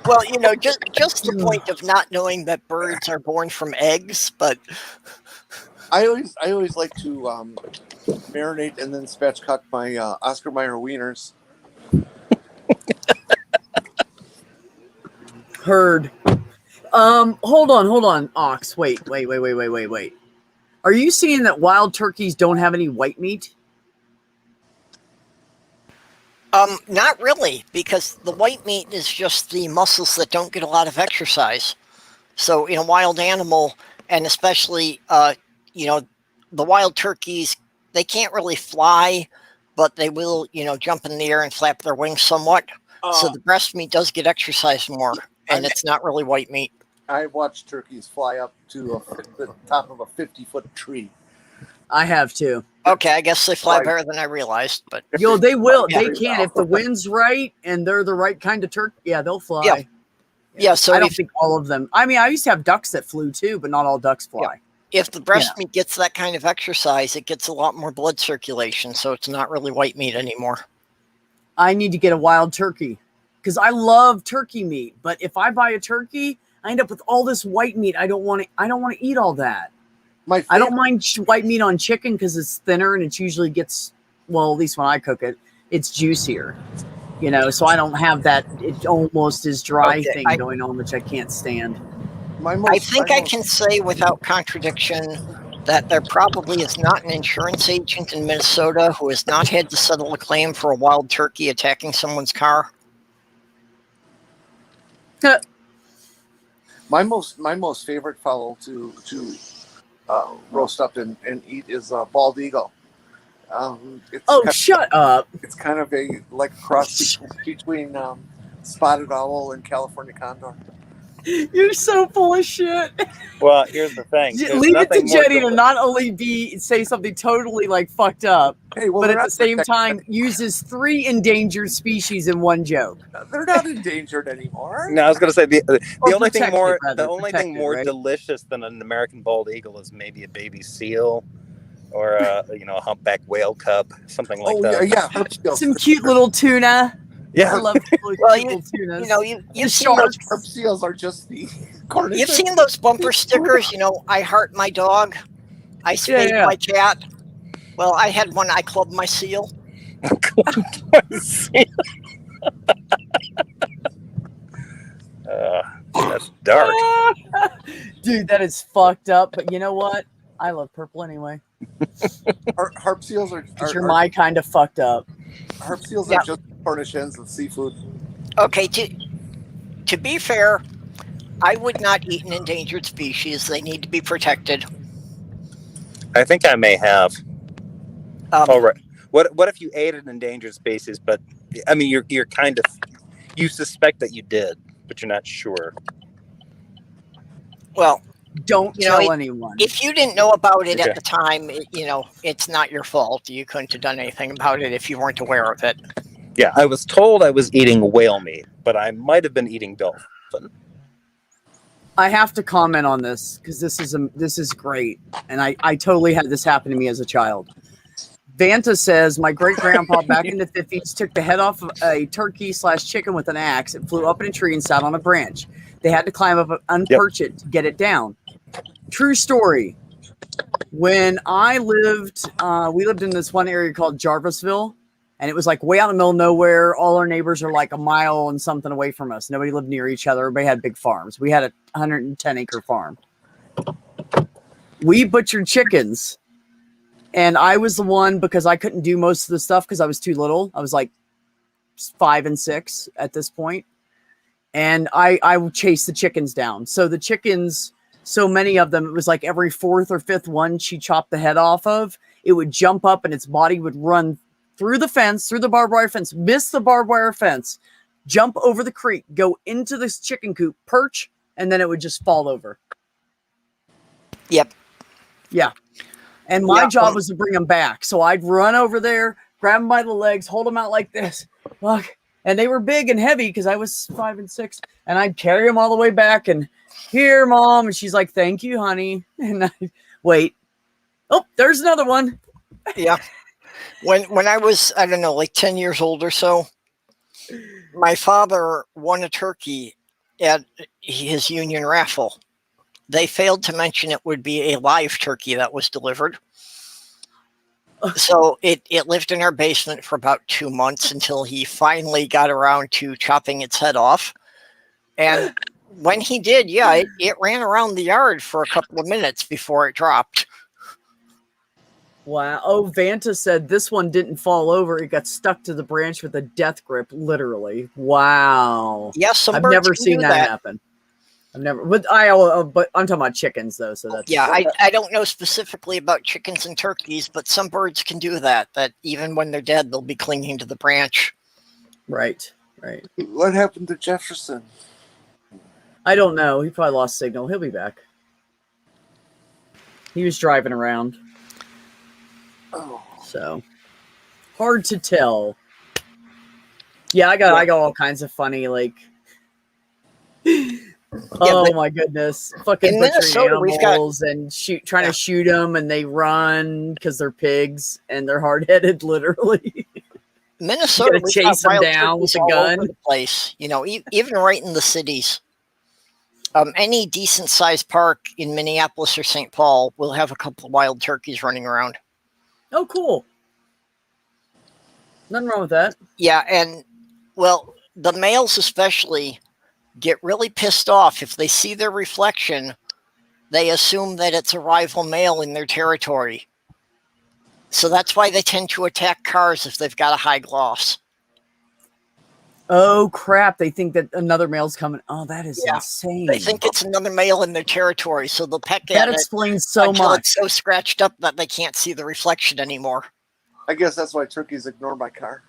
Well, just the point of not knowing that birds are born from eggs, but I always like to marinate and then spatchcock my Oscar Mayer wieners. Heard. Hold on, Ox. Wait. Are you seeing that wild turkeys don't have any white meat? not really, because the white meat is just the muscles that don't get a lot of exercise. So in a wild animal, and especially the wild turkeys, they can't really fly, but they will jump in the air and flap their wings somewhat. So the breast meat does get exercised more, and it's not really white meat. I watched turkeys fly up to the top of a 50-foot tree. I have too. Okay, I guess they fly Right. better than I realized, but Yo, they will. Yeah. They can if the wind's right and they're the right kind of turkey. Yeah, they'll fly. Yeah. Yeah, so I don't if- think all of them. I mean, I used to have ducks that flew too, but not all ducks fly. if the breast meat gets that kind of exercise, it gets a lot more blood circulation, so it's not really white meat anymore. I need to get a wild turkey because I love turkey meat. But if I buy a turkey, I end up with all this white meat. I don't want to. I don't want to eat all that. My I don't favorite- mind white meat on chicken because it's thinner and it usually gets, well, at least when I cook it, it's juicier. You know, so I don't have that. It almost is dry Okay, thing going on, which I can't stand. my most, I think my I most- can say without contradiction that there probably is not an insurance agent in Minnesota who has not had to settle a claim for a wild turkey attacking someone's car. my most favorite fowl to roast up and eat is bald eagle. It's Oh, kind shut up. it's kind of a like a cross between spotted owl and California condor. You're so full of shit. Well, here's the thing. There's Leave it to nothing more Jenny to deli- not only say something totally like fucked up, Hey, well, but they're at the not same protected. time uses 3 endangered species in one joke. They're not endangered anymore. No, I was going to say the Or only thing protected, more rather, the only protected, thing more right? delicious than an American bald eagle is maybe a baby seal or a humpback whale cub, something like Oh that. yeah, herb seals. Some cute little tuna. I Yeah. love little, Well, cute little tunas. You know, you've The seen those, Herb seals are just the carnation. you've seen those bumper stickers. You know, I heart my dog, I spade yeah. my cat. Well, I had one. I clubbed my seal. That's dark. Dude, that is fucked up. But you know what? I love purple anyway. Herb seals are, Because you're my kind of fucked up. herb seals Yeah. are just Cornichons and seafood. Okay, to be fair, I would not eat an endangered species. They need to be protected. I think I may have. Um, All right. What if you ate an endangered species, but I mean you're kind of you suspect that you did, but you're not sure. Well, Don't You know, tell anyone. if you didn't know about it Okay. at the time, it's not your fault. You couldn't have done anything about it if you weren't aware of it. Yeah, I was told I was eating whale meat, but I might have been eating dolphin. I have to comment on this because this is great, and I totally had this happen to me as a child. Vanta says my great grandpa back in the 50s took the head off of a turkey/chicken with an axe and flew up in a tree and sat on a branch. They had to climb up and unperch it to get it down. True story. When I lived, we lived in this one area called Jarvisville, and it was like way out in the middle of nowhere. All our neighbors are like a mile and something away from us. Nobody lived near each other. Everybody had big farms. We had a 110-acre farm. We butchered chickens, and I was the one because I couldn't do most of the stuff because I was too little. I was like 5 and 6 at this point, and I would chase the chickens down. So the chickens, so many of them, it was like every 4th or 5th one she chopped the head off of, it would jump up and its body would run through the fence, through the barbed wire fence, miss the barbed wire fence, jump over the creek, go into this chicken coop, perch, and then it would just fall over. Yep. Yeah. And my Yeah. job was to bring them back. So I'd run over there, grab them by the legs, hold them out like this. Look. And they were big and heavy because I was 5 and 6. And I'd carry them all the way back. And here, Mom. And she's like, thank you, honey. And I wait. Oh, there's another one. Yeah. When I was, I don't know, like 10 years old or so, my father won a turkey at his union raffle. They failed to mention it would be a live turkey that was delivered. So it lived in our basement for about 2 months until he finally got around to chopping its head off. And when he did, yeah, it ran around the yard for a couple of minutes before it dropped. Wow. Oh, Vanta said this one didn't fall over. It got stuck to the branch with a death grip, literally. Wow. Yes, some I've birds never can seen do that happen. I've never, but I'm talking about chickens though. So that's, Yeah, I don't know specifically about chickens and turkeys, but some birds can do that. That even when they're dead, they'll be clinging to the branch. right. Right. What happened to Jefferson? I don't know. He probably lost signal. He'll be back. He was driving around. Oh, So hard to tell. Yeah, I got all kinds of funny like. Oh but my goodness! Fucking in butchering Minnesota, we've got animals and trying yeah, to shoot them, and they run because they're pigs and they're hard headed, literally. You Minnesota, gotta we've got chase them wild down with turkeys a all over gun. the place. You know, even right in the cities. Any decent sized park in Minneapolis or St. Paul will have a couple of wild turkeys running around. Oh, cool. Nothing wrong with that. Yeah, and well, the males especially get really pissed off if they see their reflection. They assume that it's a rival male in their territory. So that's why they tend to attack cars if they've got a high gloss. Oh crap! They think that another male's coming. Oh, that is Yeah, insane. they think it's another male in their territory, so they'll peck that at it explains so until much. it's so scratched up that they can't see the reflection anymore. I guess that's why turkeys ignore my car.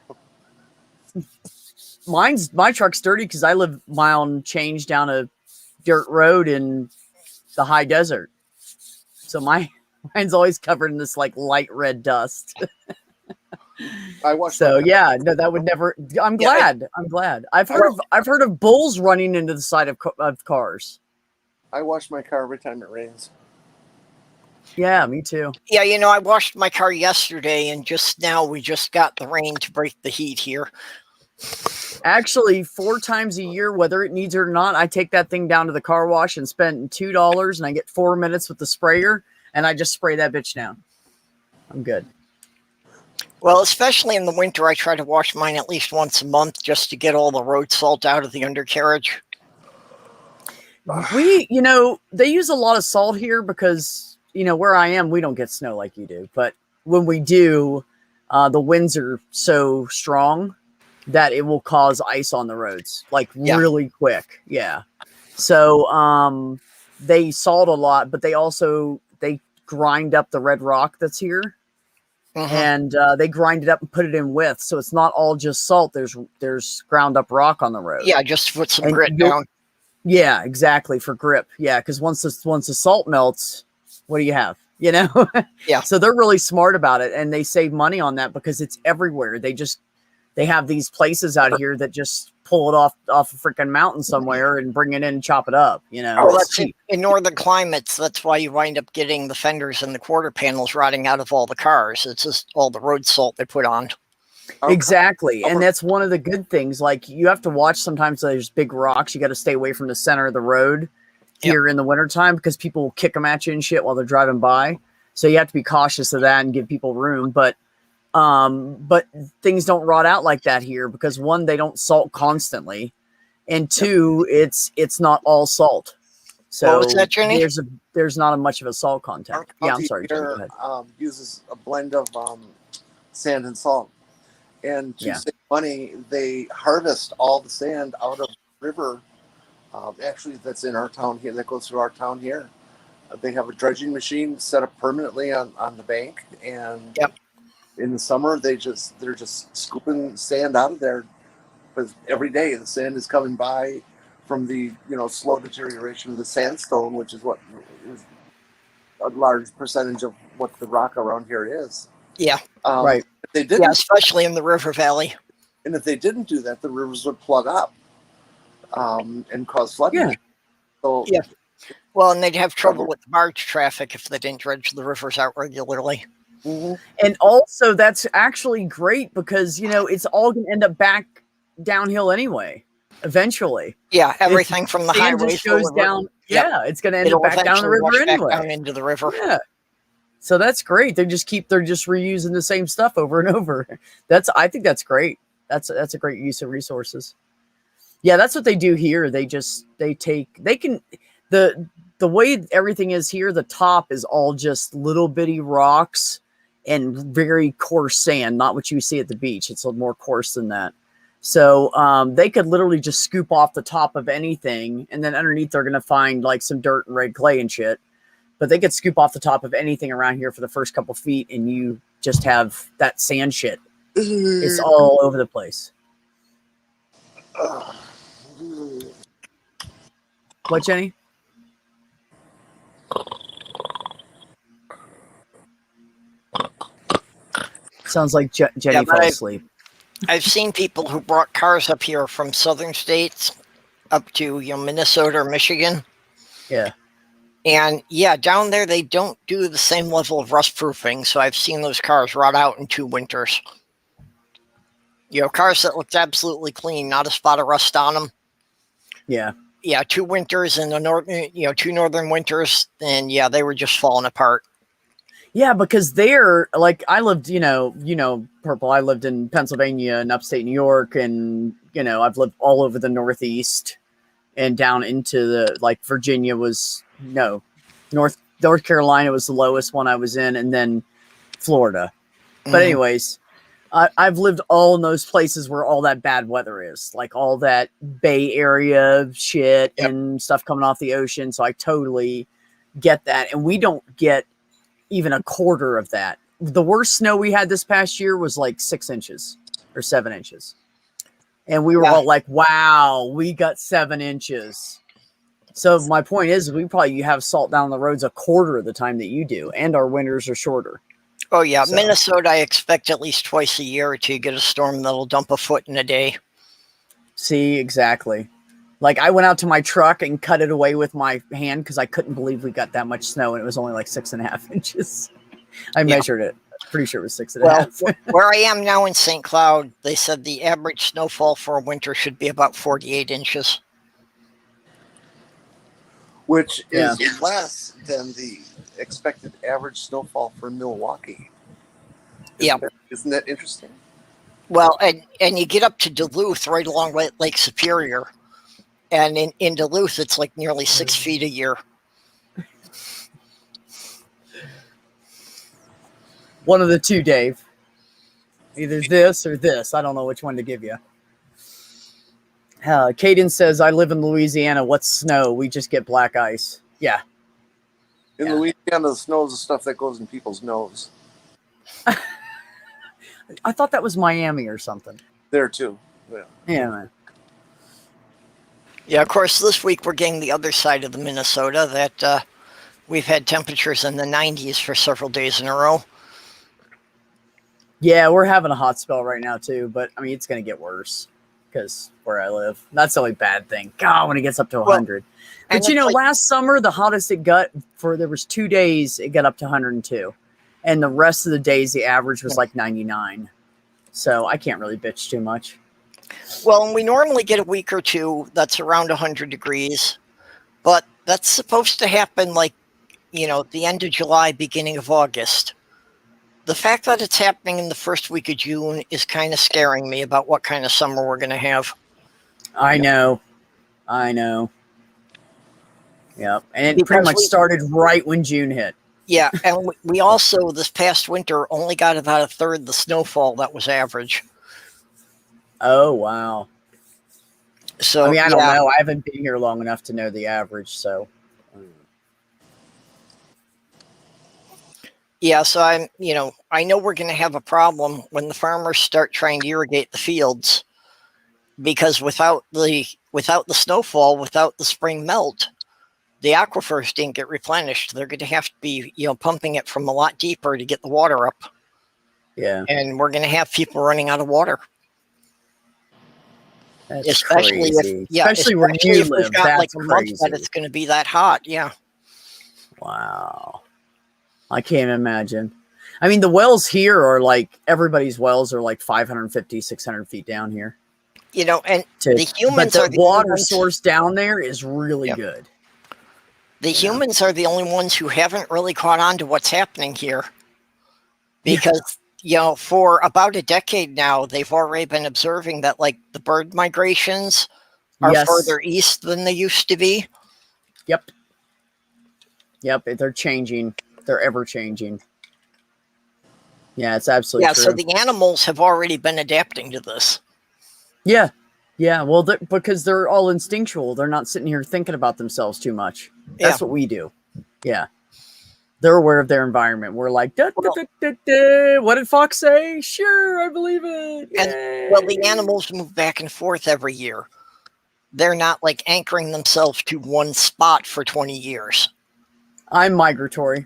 My truck's dirty because I live mile and change down a dirt road in the high desert, so mine's always covered in this like light red dust. I wash So my car. yeah, no, that would never. I'm glad. I'm glad. I've heard of bulls running into the side of cars. I wash my car every time it rains. Yeah, me too. Yeah, you know, I washed my car yesterday, and just now we just got the rain to break the heat here. Actually, 4 times a year, whether it needs it or not, I take that thing down to the car wash and spend $2, and I get 4 minutes with the sprayer, and I just spray that bitch down. I'm good. Well, especially in the winter, I try to wash mine at least once a month just to get all the road salt out of the undercarriage. They use a lot of salt here because, where I am, we don't get snow like you do. But when we do, the winds are so strong that it will cause ice on the roads, like really quick. Yeah. So they salt a lot, but they grind up the red rock that's here. And they grind it up and put it in with, so it's not all just salt. There's ground up rock on the road. Yeah, just put some grit down. Yeah, exactly, for grip. Yeah, because once the salt melts, what do you have? Yeah. So they're really smart about it, and they save money on that because it's everywhere. They have these places out here that just pull it off a freaking mountain somewhere and bring it in and chop it up. Well, that's in northern climates. That's why you wind up getting the fenders and the quarter panels rotting out of all the cars. It's just all the road salt they put on. Exactly. And that's one of the good things. Like, you have to watch sometimes there's big rocks. You got to stay away from the center of the road here in the wintertime because people will kick them at you and shit while they're driving by. So you have to be cautious of that and give people room. But things don't rot out like that here because, one, they don't salt constantly, and two, it's not all salt. So what was that, Jenny? there's not much of a salt content. Yeah, I'm sorry. Here, go ahead. Uses a blend of sand and salt, and to save money, they harvest all the sand out of the river. Actually, that's in our town here. That goes through our town here. They have a dredging machine set up permanently on the bank, and in the summer they're just scooping sand out of there. Because every day the sand is coming by from the slow deterioration of the sandstone, which is what is a large percentage of what the rock around here is. Yeah, right. If they didn't, especially in the river valley. And if they didn't do that, the rivers would plug up and cause flooding. Yeah. So well, and they'd have trouble with barge traffic if they didn't dredge the rivers out regularly. Mm-hmm. And also, that's actually great because it's all going to end up back downhill anyway. Eventually, everything from the highway just goes down. Yeah, it's going to end up back down the river anyway. Down into the river. Yeah. So that's great. They're just reusing the same stuff over and over. I think that's great. That's a great use of resources. Yeah, that's what they do here. The way everything is here, the top is all just little bitty rocks and very coarse sand, not what you see at the beach. It's a little more coarse than that. So they could literally just scoop off the top of anything, and then underneath they're going to find like some dirt and red clay and shit. But they could scoop off the top of anything around here for the first couple feet, and you just have that sand shit. It's all over the place. What, Jenny? Sounds like Jenny Yeah, but fell asleep. I've seen people who brought cars up here from southern states up to Minnesota or Michigan, Yeah. and yeah, down there they don't do the same level of rust proofing. So I've seen those cars rot out in 2 winters. Cars that looked absolutely clean, not a spot of rust on them. Yeah. Yeah, 2 winters in the northern, 2 northern winters, and yeah, they were just falling apart. Yeah, because they're like I lived, Purple. I lived in Pennsylvania and upstate New York, and I've lived all over the Northeast and down into the like Virginia was no, North Carolina was the lowest one I was in, and then Florida. But anyways, I've lived all in those places where all that bad weather is, like all that Bay Area shit and stuff coming off the ocean. So I totally get that, and we don't get even a quarter of that. The worst snow we had this past year was like 6 inches or 7 inches. And we were all like, wow, we got 7 inches. So my point is we probably have salt down the roads a quarter of the time that you do. And our winters are shorter. Oh yeah. So- Minnesota, I expect at least twice a year to get a storm that'll dump a foot in a day. See, exactly. Like I went out to my truck and cut it away with my hand because I couldn't believe we got that much snow, and it was only like 6.5 inches. I measured it. Pretty sure it was 6.5. Well, where I am now in St. Cloud, they said the average snowfall for a winter should be about 48 inches. Which is Yeah. less than the expected average snowfall for Milwaukee. Yeah. Isn't that interesting? Well, and you get up to Duluth right along Lake Superior. And in Duluth, it's like nearly 6 feet a year. One of the two, Dave. Either this or this. I don't know which one to give you. Caden says, I live in Louisiana. What's snow? We just get black ice. Yeah. In Yeah. Louisiana, the snow is the stuff that goes in people's nose. I thought that was Miami or something. There too. Yeah. Yeah, man. Yeah, of course, this week we're getting the other side of the Minnesota that we've had temperatures in the 90s for several days in a row. Yeah, we're having a hot spell right now too, but I mean it's gonna get worse because where I live. That's the only bad thing. God, when it gets up to 100. and But it's like- last summer the hottest it got there was 2 days it got up to 102, and the rest of the days the average was like 99. So I can't really bitch too much. Well, and we normally get a week or two that's around 100 degrees, but that's supposed to happen like, at the end of July, beginning of August. The fact that it's happening in the first week of June is kind of scaring me about what kind of summer we're going to have. I know. Yep, and it pretty Because much started right when June hit. Yeah, and we also, this past winter, only got about a third the snowfall that was average. Oh wow. So I mean, I don't know. I haven't been here long enough to know the average, so. Yeah, so I know we're going to have a problem when the farmers start trying to irrigate the fields, because without the snowfall, without the spring melt, the aquifers didn't get replenished. They're going to have to be, pumping it from a lot deeper to get the water up, Yeah, and we're going to have people running out of water. that's Especially crazy. if Especially where you if we've live. got That's like a month that crazy. it's going to be that hot. Yeah. Wow. I can't imagine. I mean, the wells here are like everybody's wells are like 550, 600 feet down here. And To, the humans but are the the water only ones- source down there is really Yep. good. The humans are the only ones who haven't really caught on to what's happening here. Because, for about a decade now, they've already been observing that, like, the bird migrations are Yes. further east than they used to be. Yep. They're changing. They're ever changing. Yeah, it's absolutely Yeah, true. so the animals have already been adapting to this. Yeah. Well, because they're all instinctual. They're not sitting here thinking about themselves too much. That's what we do. Yeah. They're aware of their environment. We're like, da, da, da, da, da. What did Fox say? Sure, I believe it. Well, the Yay. animals move back and forth every year. They're not, like, anchoring themselves to one spot for 20 years. I'm migratory.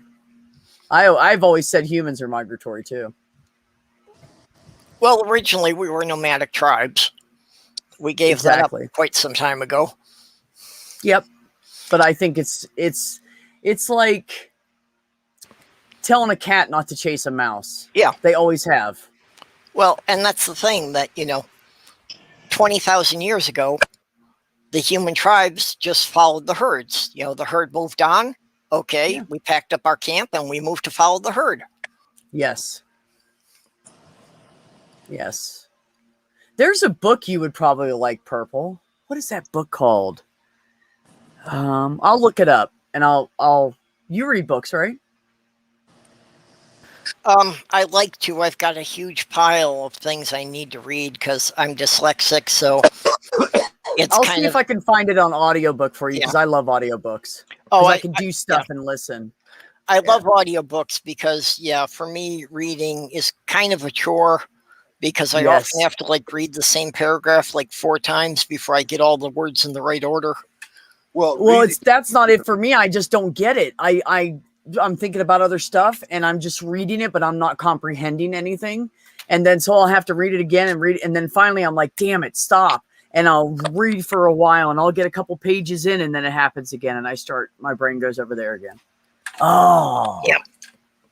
I've always said humans are migratory too. Well, originally we were nomadic tribes. We gave Exactly. that up quite some time ago. Yep. But I think it's like telling a cat not to chase a mouse. Yeah. They always have. Well, and that's the thing that, 20,000 years ago, the human tribes just followed the herds. The herd moved on. Okay, Yeah. we packed up our camp and we moved to follow the herd. Yes. Yes. There's a book you would probably like, Purple. What is that book called? I'll look it up and I'll you read books, right? I like to. I've got a huge pile of things I need to read because I'm dyslexic, so it's I'll kind see of. if I can find it on audiobook for you because I love audiobooks. Oh, I can do stuff and listen. I love audiobooks because, for me, reading is kind of a chore because I often have to read the same paragraph 4 times before I get all the words in the right order. Well, that's not it for me. I just don't get it. I'm thinking about other stuff and I'm just reading it, but I'm not comprehending anything. And then so I'll have to read it again and read it. And then finally I'm like, damn it, stop. And I'll read for a while and I'll get a couple pages in and then it happens again. And my brain goes over there again. Oh. Yeah.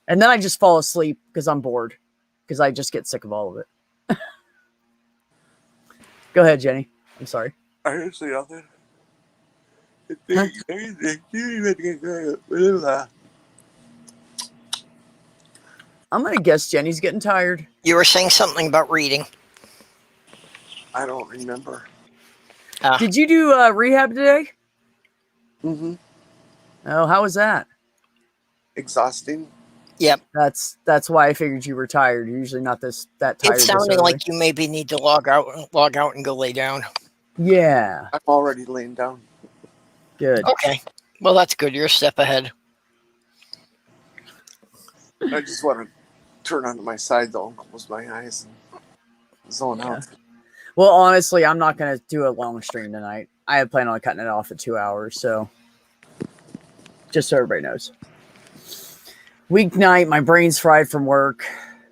And then I just fall asleep because I'm bored because I just get sick of all of it. Go ahead, Jenny. I'm sorry. I didn't say nothing. I'm going to guess Jenny's getting tired. You were saying something about reading. I don't remember. Did you do rehab today? Mm-hmm. Oh, how was that? Exhausting. Yep. That's why I figured you were tired. You're usually not that tired. It's sounding like you maybe need to log out and go lay down. Yeah. I'm already laying down. Good. Okay. Well, that's good. You're a step ahead. I just want to turn onto my side though and close my eyes and zone out. Well, honestly, I'm not going to do a long stream tonight. I had planned on cutting it off at 2 hours, so just so everybody knows. Weeknight, my brain's fried from work.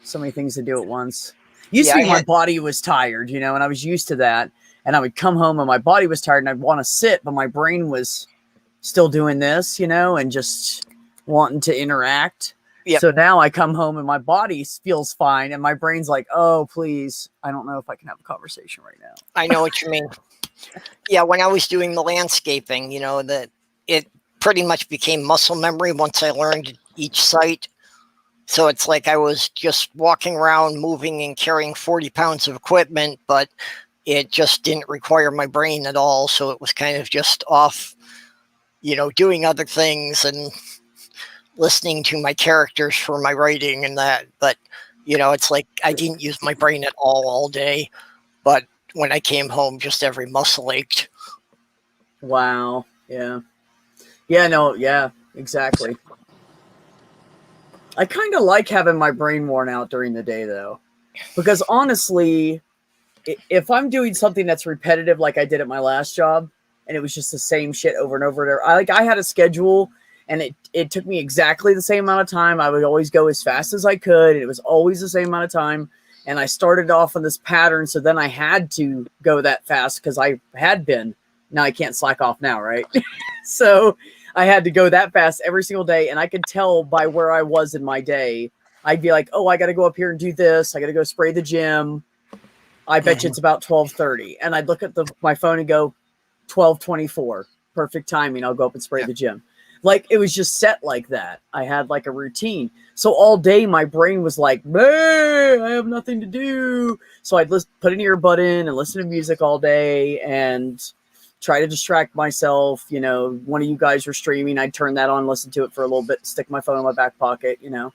So many things to do at once. Used to be my body was tired, and I was used to that. And I would come home and my body was tired and I'd want to sit, but my brain was still doing this, and just wanting to interact. Yep. So now I come home and my body feels fine and my brain's like, oh, please, I don't know if I can have a conversation right now. I know what you mean. Yeah, when I was doing the landscaping, that it pretty much became muscle memory once I learned each site. So it's like I was just walking around, moving and carrying 40 pounds of equipment, but it just didn't require my brain at all. So it was kind of just off, doing other things and listening to my characters for my writing and that. But, it's like I didn't use my brain at all day. But when I came home, just every muscle ached. Wow. Yeah. Yeah, no, yeah, exactly. I kind of like having my brain worn out during the day, though, because honestly, if I'm doing something that's repetitive, like I did at my last job, and it was just the same shit over and over and over, I had a schedule, and it took me exactly the same amount of time. I would always go as fast as I could. And it was always the same amount of time. And I started off on this pattern, so then I had to go that fast because I had been. Now I can't slack off now, right? So I had to go that fast every single day, and I could tell by where I was in my day. I'd be like, oh, I got to go up here and do this. I got to go spray the gym. I bet you it's about 12:30. And I'd look at my phone and go, 12:24. Perfect timing. I'll go up and spray the gym. Like, it was just set like that. I had like a routine. So all day my brain was like, I have nothing to do. So I'd put an earbud in and listen to music all day and try to distract myself. One of you guys were streaming. I'd turn that on, listen to it for a little bit, stick my phone in my back pocket, and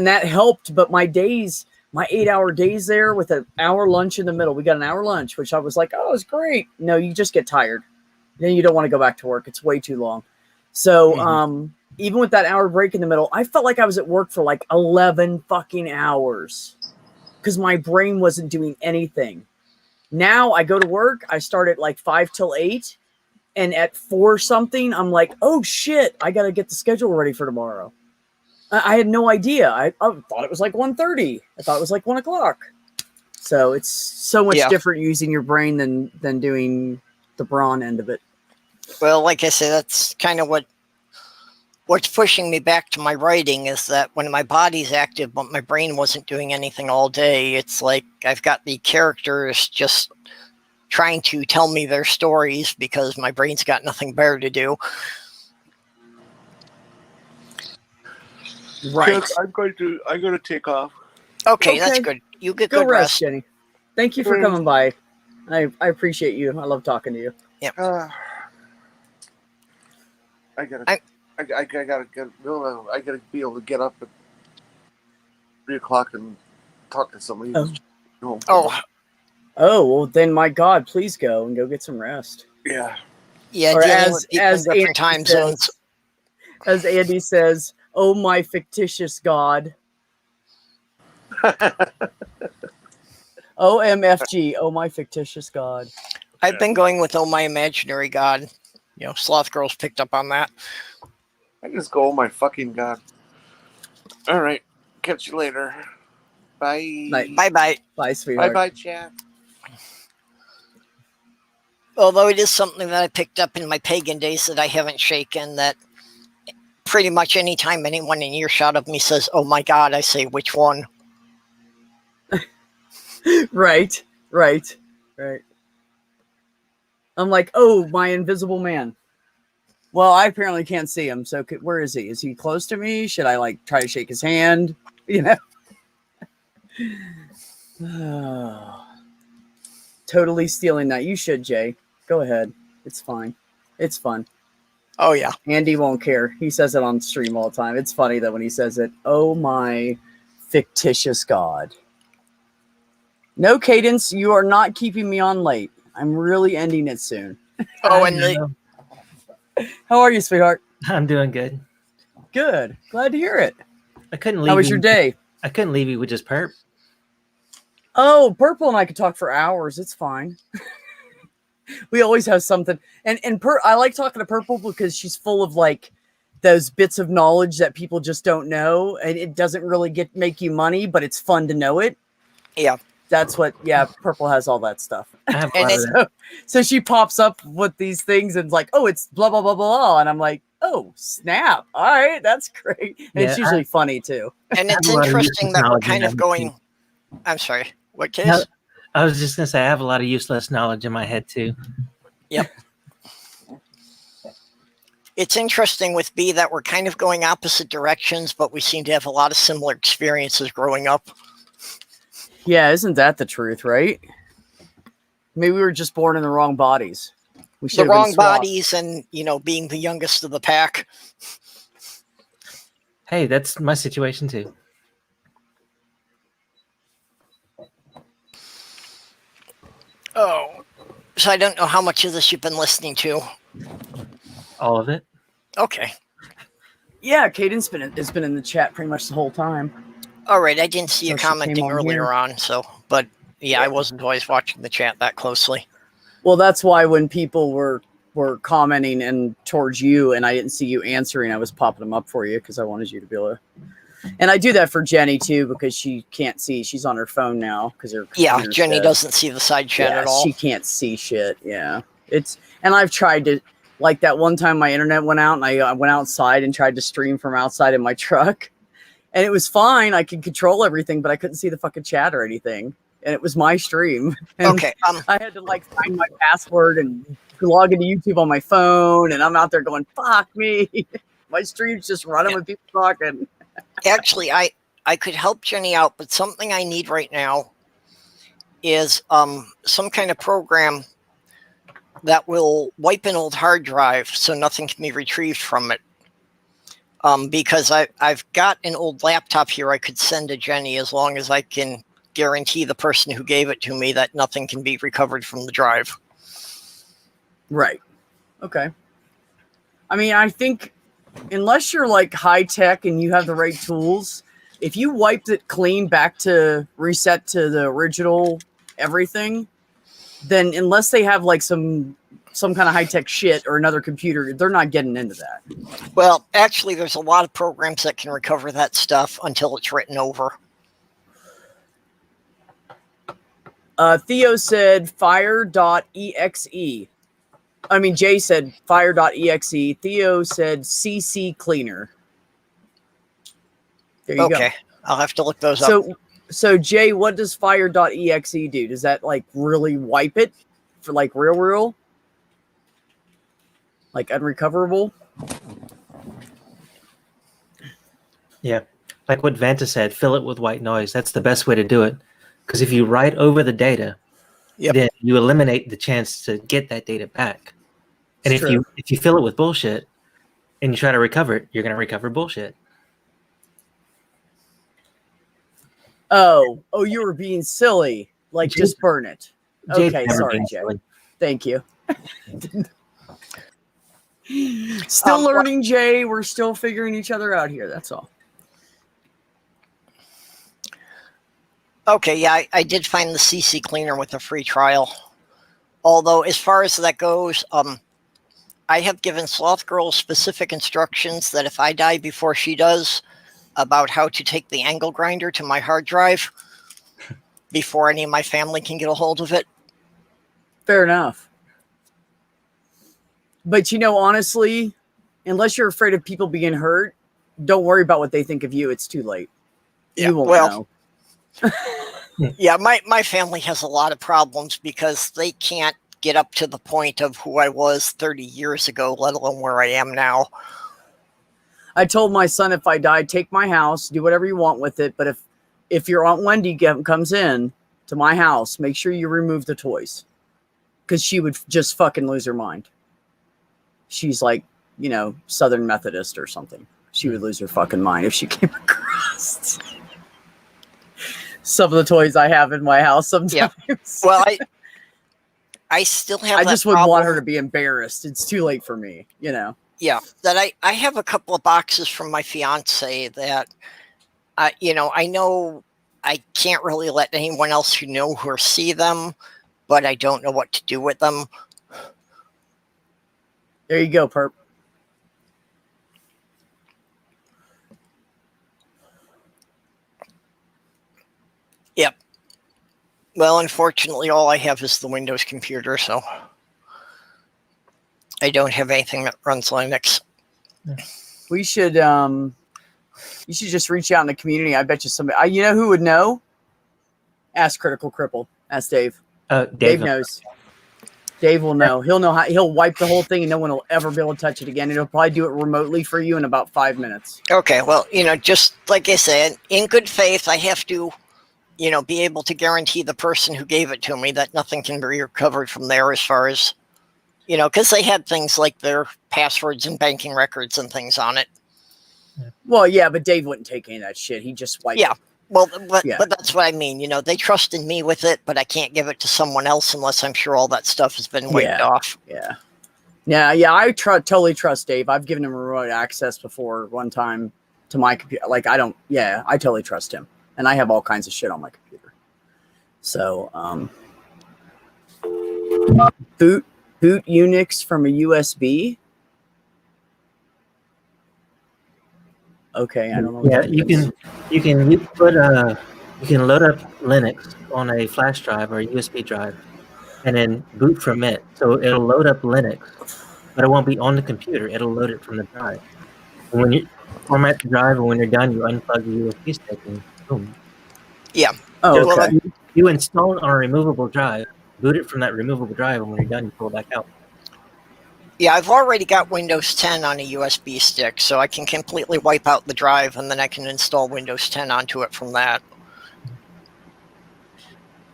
that helped. But my 8-hour days there with an hour lunch in the middle, we got an hour lunch, which I was like, oh, it's great. No, you just get tired. Then you don't want to go back to work. It's way too long. So, even with that hour break in the middle, I felt like I was at work for like 11 fucking hours because my brain wasn't doing anything. Now I go to work. I start at like 5 till 8. And at 4 something, I'm like, oh shit, I got to get the schedule ready for tomorrow. I had no idea. I thought it was like 1:30. I thought it was like 1 o'clock. So it's so much Yeah. different using your brain than doing the brawn end of it. Well, like I said, that's kind of what's pushing me back to my writing is that when my body's active, but my brain wasn't doing anything all day, it's like I've got the characters just trying to tell me their stories because my brain's got nothing better to do. Right. Yes, I'm going to take off. Okay, that's Okay. good. You get Go good rest, rest. Jenny. Thank you for coming by. I appreciate you. I love talking to you. I gotta I- I gotta be able to get up at 3 o'clock and talk to somebody. Oh. who's home. Oh, well then my God, please go and go get some rest. Yeah. Yeah, Or dealing with people in different Andy time says- zones. As Andy says, oh my fictitious God. OMFG, oh my fictitious God. I've been going with Oh My Imaginary God. You know, Sloth Girl's picked up on that. I just go, oh my fucking God. All right. Catch you later. Bye. Night. Bye-bye. Bye, Bye sweetheart. bye, chat. Although it is something that I picked up in my pagan days that I haven't shaken, that pretty much any time anyone in earshot of me says, oh my God, I say, which one? Right. I'm like, oh, my invisible man. Well, I apparently can't see him. So where is he? Is he close to me? Should I like try to shake his hand? You know? Totally stealing that. You should, Jay. Go ahead. It's fine. It's fun. Oh, yeah. Andy won't care. He says it on stream all the time. It's funny though when he says it. Oh my fictitious God. No, Cadence, you are not keeping me on late. I'm really ending it soon. Oh, I and the, know. How are you, sweetheart? I'm doing good. Good. Glad to hear it. I couldn't leave. How was you- your day? I couldn't leave you with just perp. Oh, Purple and I could talk for hours. It's fine. We always have something. And I like talking to Purple because she's full of like those bits of knowledge that people just don't know, and it doesn't really make you money, but it's fun to know it. yeah. That's what. Yeah, Purple has all that stuff. I have a And lot of it's- that. So she pops up with these things and like, oh, it's blah blah blah blah, and I'm like, oh snap! All right, that's great. And it's Yeah, usually funny too. And it's have a lot of interesting useless that we're knowledge kind in of that going. too. I'm sorry. What case? No. I was just gonna say I have a lot of useless knowledge in my head too. It's interesting with B that we're kind of going opposite directions, but we seem to have a lot of similar experiences growing up. Yeah, isn't that the truth, right? Maybe we were just born in the wrong bodies. We should The have been wrong swapped. bodies and, you know, being the youngest of the pack. Hey, that's my situation too. Oh. So I don't know how much of this you've been listening to. All of it. Okay. Yeah, Cadence has been in the chat pretty much the whole time. All right. I didn't see you So she came commenting on earlier here. on, so, but yeah, I wasn't always watching the chat that closely. Well, that's why when people were commenting and towards you, and I didn't see you answering, I was popping them up for you because I wanted you to be able to. And I do that for Jenny too because she can't see. She's on her phone now because her Yeah, computer's Jenny dead. doesn't see the side chat Yeah, at all. she can't see shit. Yeah, and I've tried to, like that one time my internet went out and I went outside and tried to stream from outside in my truck, and it was fine. I could control everything, but I couldn't see the fucking chat or anything, and it was my stream. And Okay. I had to like find my password and log into YouTube on my phone, and I'm out there going, "Fuck me." My stream's just running with people talking. Actually, I could help Jenny out, but something I need right now is some kind of program that will wipe an old hard drive so nothing can be retrieved from it. Because I've got an old laptop here I could send to Jenny as long as I can guarantee the person who gave it to me that nothing can be recovered from the drive. Right. Okay. I mean, I think unless you're like high tech and you have the right tools, if you wiped it clean back to reset to the original everything, then unless they have like some some kind of high tech shit or another computer, they're not getting into that. Well, actually, there's a lot of programs that can recover that stuff until it's written over. Theo said fire.exe. I mean, Jay said fire.exe. Theo said CC cleaner. There you go. Okay, I'll have to look those up. So Jay, what does fire.exe do? Does that like really wipe it for like real? Like unrecoverable? Yeah. Like what Vanta said, fill it with white noise. That's the best way to do it. Because if you write over the data, Yep. then you eliminate the chance to get that data back. And It's if you fill it with bullshit and you try to recover it, you're going to recover bullshit. Oh, you were being silly. Like Jay- just burn it. Jay's Okay, never sorry, been Jay. silly. Thank you. Still learning, Jay. We're still figuring each other out here. That's all. Okay, yeah, I did find the CC cleaner with a free trial. Although, as far as that goes, I have given Sloth Girl specific instructions that if I die before she does, about how to take the angle grinder to my hard drive before any of my family can get a hold of it. Fair enough. But honestly, unless you're afraid of people being hurt, don't worry about what they think of you. It's too late. Yeah, You won't well, know. Yeah, my family has a lot of problems because they can't get up to the point of who I was 30 years ago, let alone where I am now. I told my son, if I die, take my house, do whatever you want with it. But if your Aunt Wendy comes in to my house, make sure you remove the toys, because she would just fucking lose her mind. She's like, Southern Methodist or something. She would lose her fucking mind if she came across some of the toys I have in my house sometimes. Yeah. Well, I still have I that just wouldn't want her problem. to be embarrassed. It's too late for me, Yeah, that I have a couple of boxes from my fiance that, I know I can't really let anyone else who know or see them, but I don't know what to do with them. There you go, Perp. Yep. Well, unfortunately, all I have is the Windows computer, so I don't have anything that runs Linux. We should you should just reach out in the community. I bet you somebody you know who would know? Ask Critical Cripple. Ask Dave. Dave knows. Dave will know. He'll know how he'll wipe the whole thing and no one will ever be able to touch it again. He'll probably do it remotely for you in about 5 minutes. Okay, well, just like I said, in good faith, I have to, be able to guarantee the person who gave it to me that nothing can be recovered from there as far as, because they had things like their passwords and banking records and things on it. Well, yeah, but Dave wouldn't take any of that shit. He just wiped Yeah. it. Well, but Yeah. that's what I mean. They trusted me with it, but I can't give it to someone else unless I'm sure all that stuff has been wiped off. Yeah. Yeah, I totally trust Dave. I've given him remote access before one time to my computer. Like, I totally trust him. And I have all kinds of shit on my computer. So, boot Unix from a USB. Okay, I don't know. what Yeah, that you is. can you can load up Linux on a flash drive or a USB drive, and then boot from it. So it'll load up Linux, but it won't be on the computer. It'll load it from the drive. And when you format the drive, and when you're done, you unplug the USB stick, and boom. Oh, Well, okay. You install it on a removable drive, boot it from that removable drive, and when you're done, you pull it back out. Yeah, I've already got Windows 10 on a USB stick, so I can completely wipe out the drive, and then I can install Windows 10 onto it from that.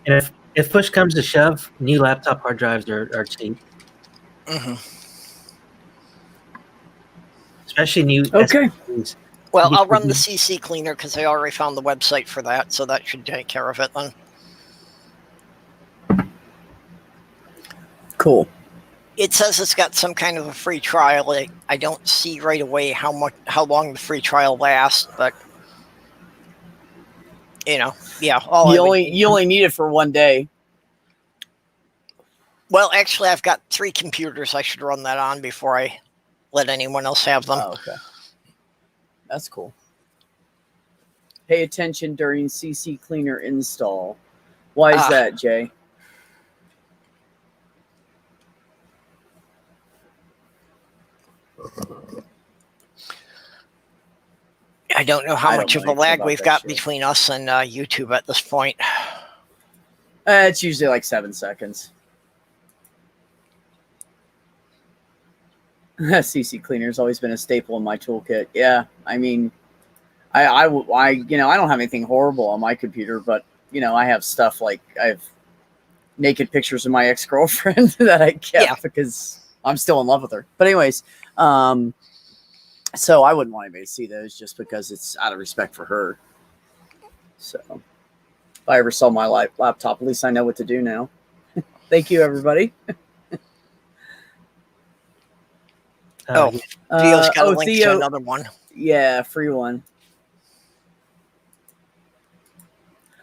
And if push comes to shove, new laptop hard drives are cheap, Hmm. especially new Okay. SSDs. Well, You I'll can run the use- CC cleaner because I already found the website for that, so that should take care of it then. Cool. It says it's got some kind of a free trial. I don't see right away how long the free trial lasts, but yeah. You only need it for one day. Well, actually, I've got 3 computers I should run that on before I let anyone else have them. Oh, okay. That's cool. Pay attention during CC Cleaner install. Why is that, Jay? I don't know how I don't much of know a lag about we've that got shit. between us and YouTube at this point. It's usually like 7 seconds. CC Cleaner's always been a staple in my toolkit. Yeah, I mean, I you know, I don't have anything horrible on my computer, but you know, I have stuff like I have naked pictures of my ex-girlfriend that I kept because I'm still in love with her. But anyways, so I wouldn't want anybody to see those just because it's out of respect for her. So if I ever sell my laptop, at least I know what to do now. Thank you, everybody. Oh, yeah. Theo's got a link Theo, to another one. yeah, free one.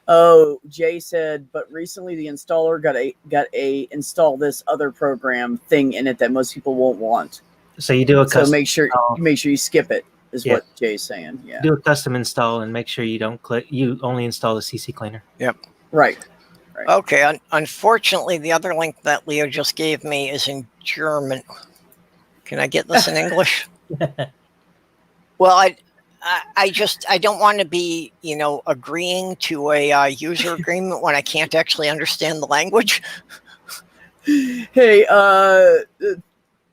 Oh, Jay said, but recently the installer got a install this other program thing in it that most people won't want. So you do a So custom make sure install. you skip it. Is Yeah. what Jay's saying. Yeah. Do a custom install and make sure you don't click. You only install the CC Cleaner. Right. Okay, unfortunately, the other link that Leo just gave me is in German. Can I get this in English? Well, I don't want to be, you know, agreeing to a user agreement when I can't actually understand the language. Hey,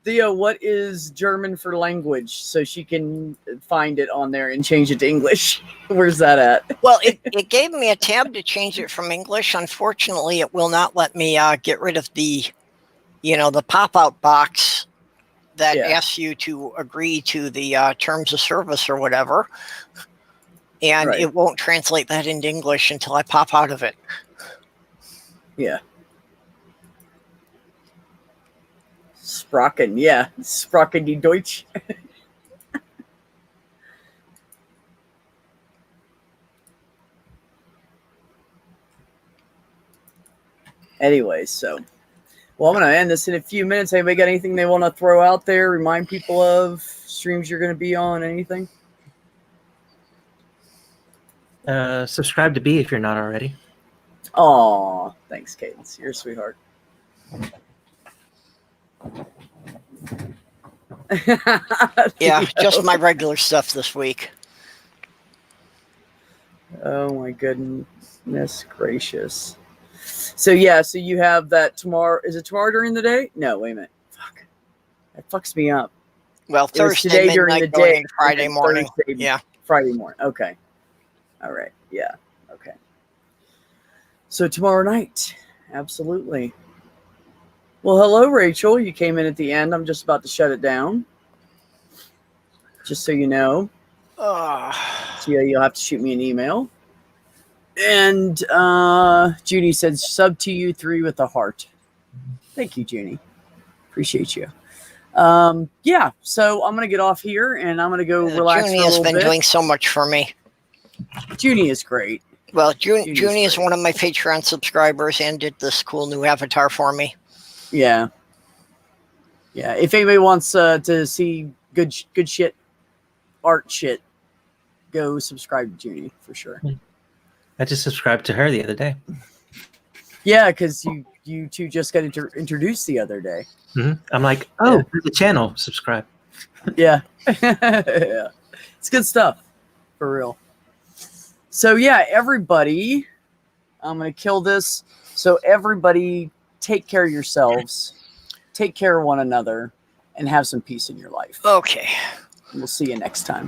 Theo, what is German for language? So she can find it on there and change it to English. Where's that at? Well, it gave me a tab to change it from English. Unfortunately, it will not let me get rid of the, you know, the pop-out box that asks you to agree to the terms of service or whatever. And Right. it won't translate that into English until I pop out of it. Yeah. Sprachen, yeah. Sprachen die Deutsch. Anyways, so well, I'm gonna end this in a few minutes. Anybody got anything they want to throw out there? Remind people of streams you're gonna be on, anything? Subscribe to B if you're not already. Aw, thanks, Cadence. You're a sweetheart. Yeah, just my regular stuff this week. Oh my goodness gracious. So yeah, so you have that tomorrow. Is it tomorrow during the day? No, wait a minute. Fuck. That fucks me up. Well, It was Thursday today during midnight the going day. into Friday and morning. Thursday, Yeah. Friday morning. Okay. All right. Yeah. Okay. So tomorrow night. Absolutely. Well, hello, Rachel. You came in at the end. I'm just about to shut it down. Just so you know. So yeah, you'll have to shoot me an email. And Judy said, sub to you 3 with a heart. Thank you, Junie. Appreciate you. Yeah, so I'm going to get off here and I'm going to go relax Junie for a has little been bit. doing so much for me. Junie is great. Well, Junie's Junie is great. one of my Patreon subscribers and did this cool new avatar for me. Yeah. Yeah, if anybody wants to see good shit, art shit, go subscribe to Junie for sure. I just subscribed to her the other day. Yeah, because you two just got introduced the other day. I'm like, oh, Yeah. there's a channel. Subscribe. Yeah. Yeah. It's good stuff. For real. So yeah, everybody, I'm going to kill this. So everybody take care of yourselves, take care of one another, and have some peace in your life. Okay. We'll see you next time.